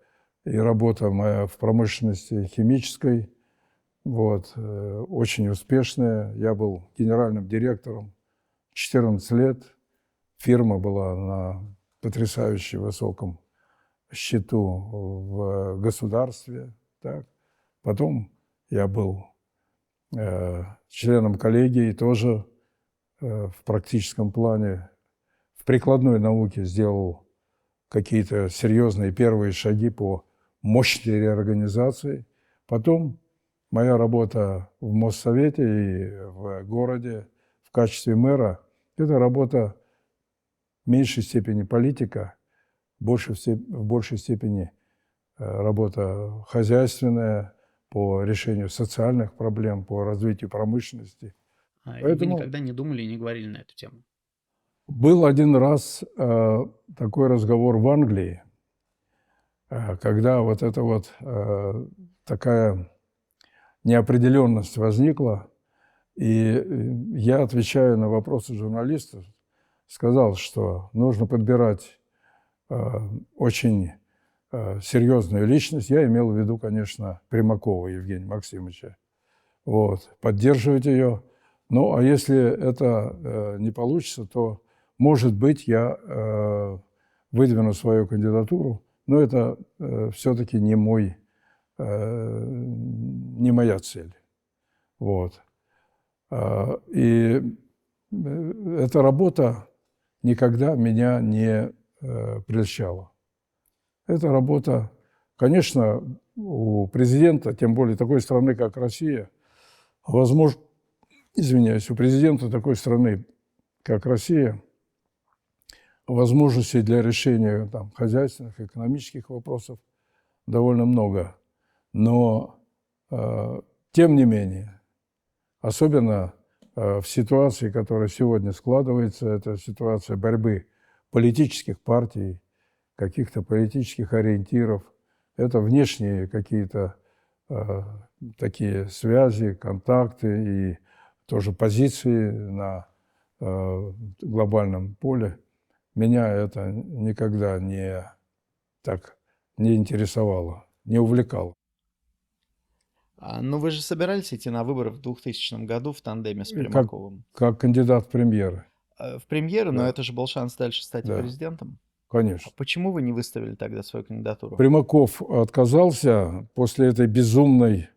и работа моя в промышленности химической, вот, очень успешная. Я был генеральным директором 14 лет. Фирма была на потрясающе высоком счету в государстве. Так. Потом я был членом коллегии, тоже в практическом плане, в прикладной науке сделал какие-то серьезные первые шаги по мощной реорганизации. Потом моя работа в Моссовете и в городе в качестве мэра – это работа в меньшей степени политика, в большей степени работа хозяйственная по решению социальных проблем, по развитию промышленности. И вы Поэтому никогда не думали и не говорили на эту тему? был один раз такой разговор в Англии, когда вот эта вот такая неопределенность возникла, И я, отвечая на вопросы журналистов, сказал, что нужно подбирать очень серьезную личность. Я имел в виду, конечно, Примакова Евгения Максимовича. Вот, поддерживать ее. Ну, а если это не получится, то, может быть, я выдвину свою кандидатуру, но это все-таки не моя цель. Вот. И эта работа никогда меня не прельщала. Эта работа, конечно, у президента, тем более такой страны, как Россия, возможно, извиняюсь, у президента такой страны, как Россия, возможностей для решения там, хозяйственных, экономических вопросов довольно много. Но, тем не менее, особенно в ситуации, которая сегодня складывается, это ситуация борьбы политических партий, каких-то политических ориентиров, это внешние какие-то такие связи, контакты и тоже позиции на глобальном поле. Меня это никогда не интересовало, не увлекало. Ну, вы же собирались идти на выборы в 2000 году в тандеме с И Примаковым? как кандидат в премьеры. В премьеры, но Да, это же был шанс дальше стать и да, президентом. А конечно. почему вы не выставили тогда свою кандидатуру? Примаков отказался после этой безумной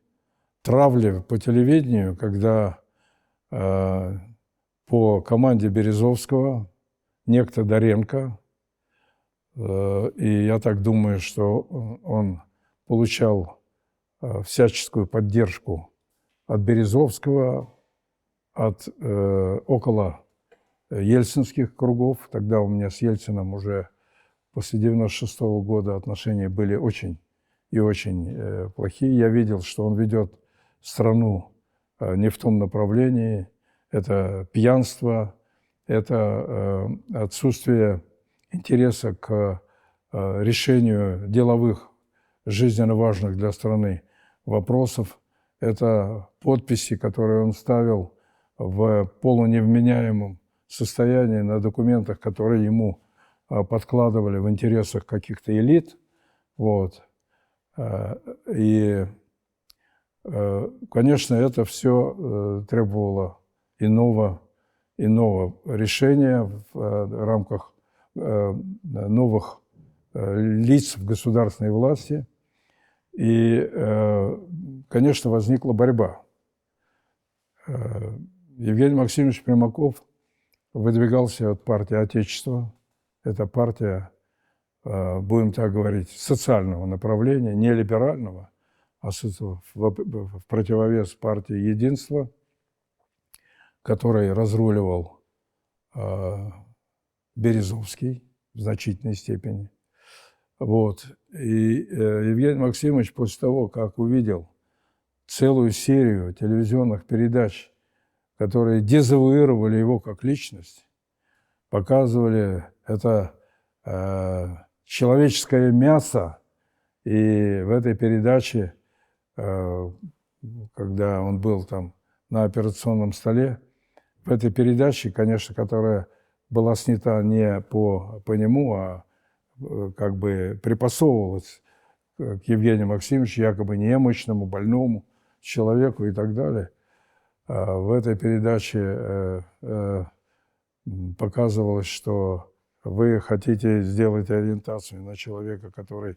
травли по телевидению, когда по команде Березовского некто Доренко, и я так думаю, что он получал всяческую поддержку от Березовского, от около ельцинских кругов. Тогда у меня с Ельцином уже после 1996 года отношения были очень и очень плохие. Я видел, что он ведет страну не в том направлении. Это пьянство, это отсутствие интереса к решению деловых, жизненно важных для страны вопросов. Это подписи, которые он ставил в полуневменяемом состоянии на документах, которые ему подкладывали в интересах каких-то элит. Вот. И, конечно, это все требовало иного решения в рамках новых лиц в государственной власти. И, конечно, возникла борьба. Евгений Максимович Примаков выдвигался от партии «Отечество». Это партия, будем так говорить, социального направления, не либерального, а в противовес партии «Единство», который разруливал Березовский в значительной степени. Вот. И Евгений Максимович после того, как увидел целую серию телевизионных передач, которые дезавуировали его как личность, показывали это человеческое мясо. И в этой передаче, когда он был там на операционном столе, в этой передаче, конечно, которая была снята не по нему, а как бы припасовывалась к Евгению Максимовичу, якобы немощному, больному человеку и так далее. В этой передаче показывалось, что вы хотите сделать ориентацию на человека, который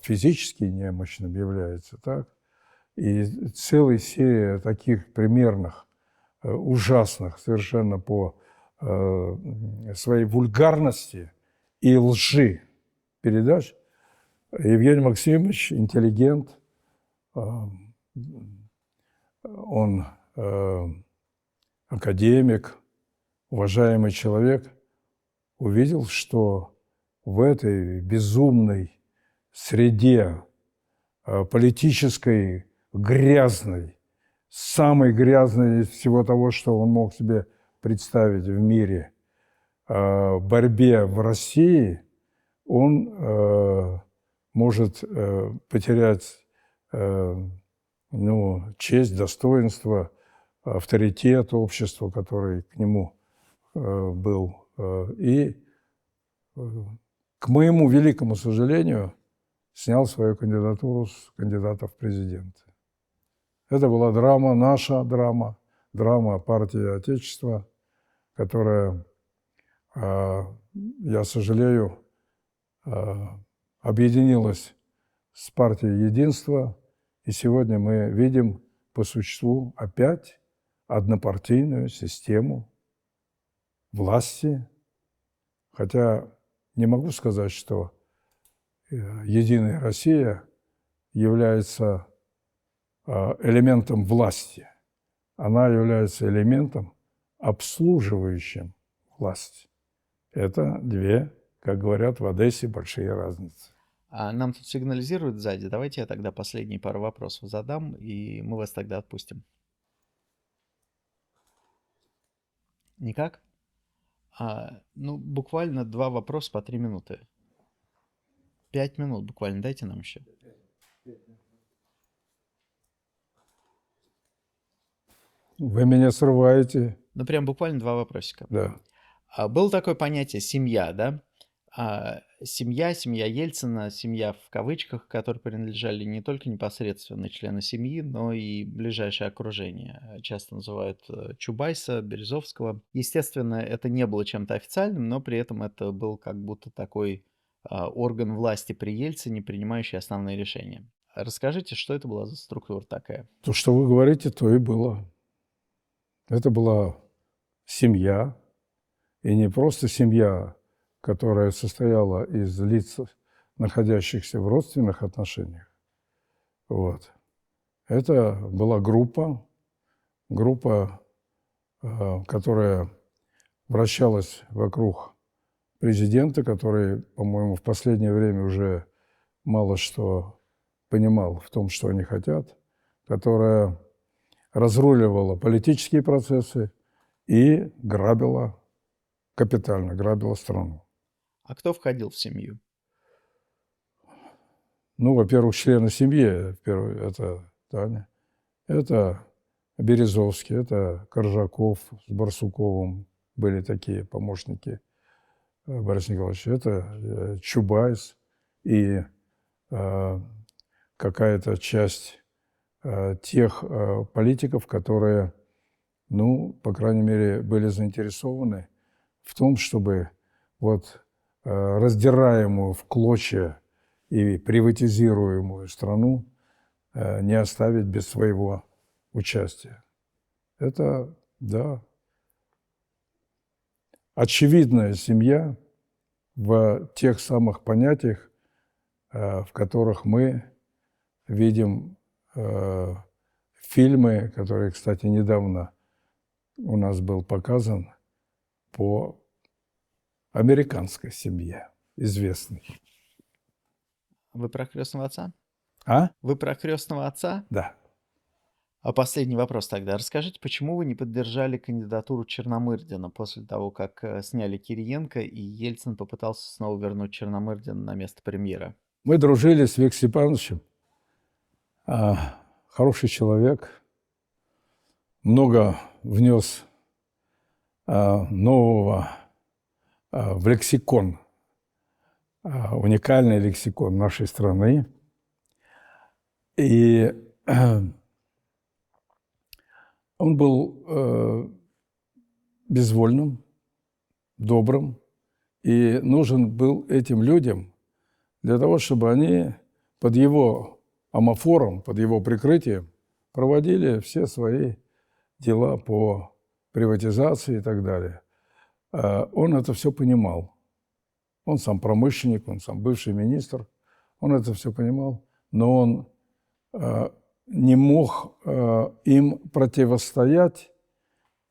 физически немощным является, так? И целая серия таких примерных, ужасных совершенно по своей вульгарности и лжи передач. Евгений Максимович интеллигент, он академик, уважаемый человек, увидел, что в этой безумной среде политической, грязной, самой грязной из всего того, что он мог себе представить в мире, борьбе в России, он может потерять честь, достоинство, авторитет общества, который к нему был. И, к моему великому сожалению, снял свою кандидатуру с кандидата в президенты. Это была драма, наша драма, драма партии Отечества, которая, я сожалею, объединилась с партией Единства, и сегодня мы видим по существу опять однопартийную систему власти, хотя не могу сказать, что «Единая Россия» является элементом власти. Она является элементом, обслуживающим власть. Это две, как говорят в Одессе, большие разницы. А нам тут сигнализируют сзади. Давайте я тогда последние пару вопросов задам, и мы вас тогда отпустим. Никак? Ну, буквально 2 вопроса по 3 минуты. 5 минут буквально дайте нам еще. Вы меня срываете. Ну, прям буквально 2 вопросика. Да. Было такое понятие «семья», да? Семья Ельцина, семья в кавычках, которой принадлежали не только непосредственно члены семьи, но и ближайшее окружение. Часто называют Чубайса, Березовского. Естественно, это не было чем-то официальным, но при этом это был как будто такой орган власти при Ельцине, принимающий основные решения. Расскажите, что это была за структура такая? То, что вы говорите, то и было. Это была семья, и не просто семья, которая состояла из лиц, находящихся в родственных отношениях. Вот. Это была группа, которая вращалась вокруг президента, который, по-моему, в последнее время уже мало что понимал в том, что они хотят, которая разруливала политические процессы и капитально грабила страну. А кто входил в семью? Ну, во-первых, члены семьи, это Таня, это Березовский, это Коржаков с Барсуковым были такие помощники Бориса Николаевича, это Чубайс и какая-то часть тех политиков, которые, ну, по крайней мере, были заинтересованы в том, чтобы вот раздираемую в клочья и приватизируемую страну не оставить без своего участия. Это, да, очевидная семья в тех самых понятиях, в которых мы видим фильмы, которые, кстати, недавно у нас был показан по американской семье, известной. Вы про крестного отца? А? Вы про крестного отца? Да. А последний вопрос тогда. Расскажите, почему вы не поддержали кандидатуру Черномырдина после того, как сняли Кириенко, и Ельцин попытался снова вернуть Черномырдина на место премьера? Мы дружили с Виктором Степановичем. Хороший человек. Много внес нового в лексикон, уникальный лексикон нашей страны. И он был безвольным, добрым, и нужен был этим людям для того, чтобы они под его амофором, под его прикрытием проводили все свои дела по приватизации и так далее. Он это все понимал. Он сам промышленник, он сам бывший министр, он это все понимал, но он не мог им противостоять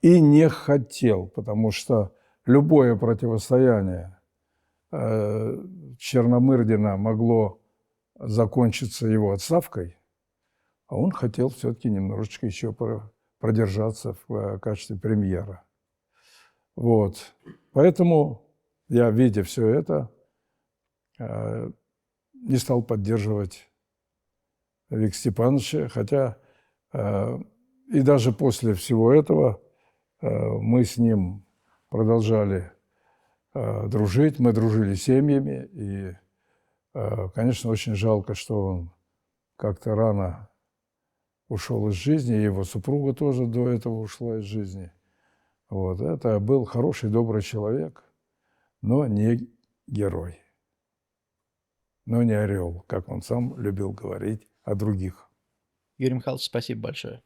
и не хотел, потому что любое противостояние Черномырдина могло закончиться его отставкой, а он хотел все-таки немножечко еще продержаться в качестве премьера. Вот. Поэтому я, видя все это, не стал поддерживать Виктора Степановича, хотя И даже после всего этого мы с ним продолжали дружить, мы дружили семьями, и, конечно, очень жалко, что он как-то рано ушел из жизни, и его супруга тоже до этого ушла из жизни. Вот. Это был хороший, добрый человек, но не герой, но не орел, как он сам любил говорить о других. Юрий Михайлович, спасибо большое.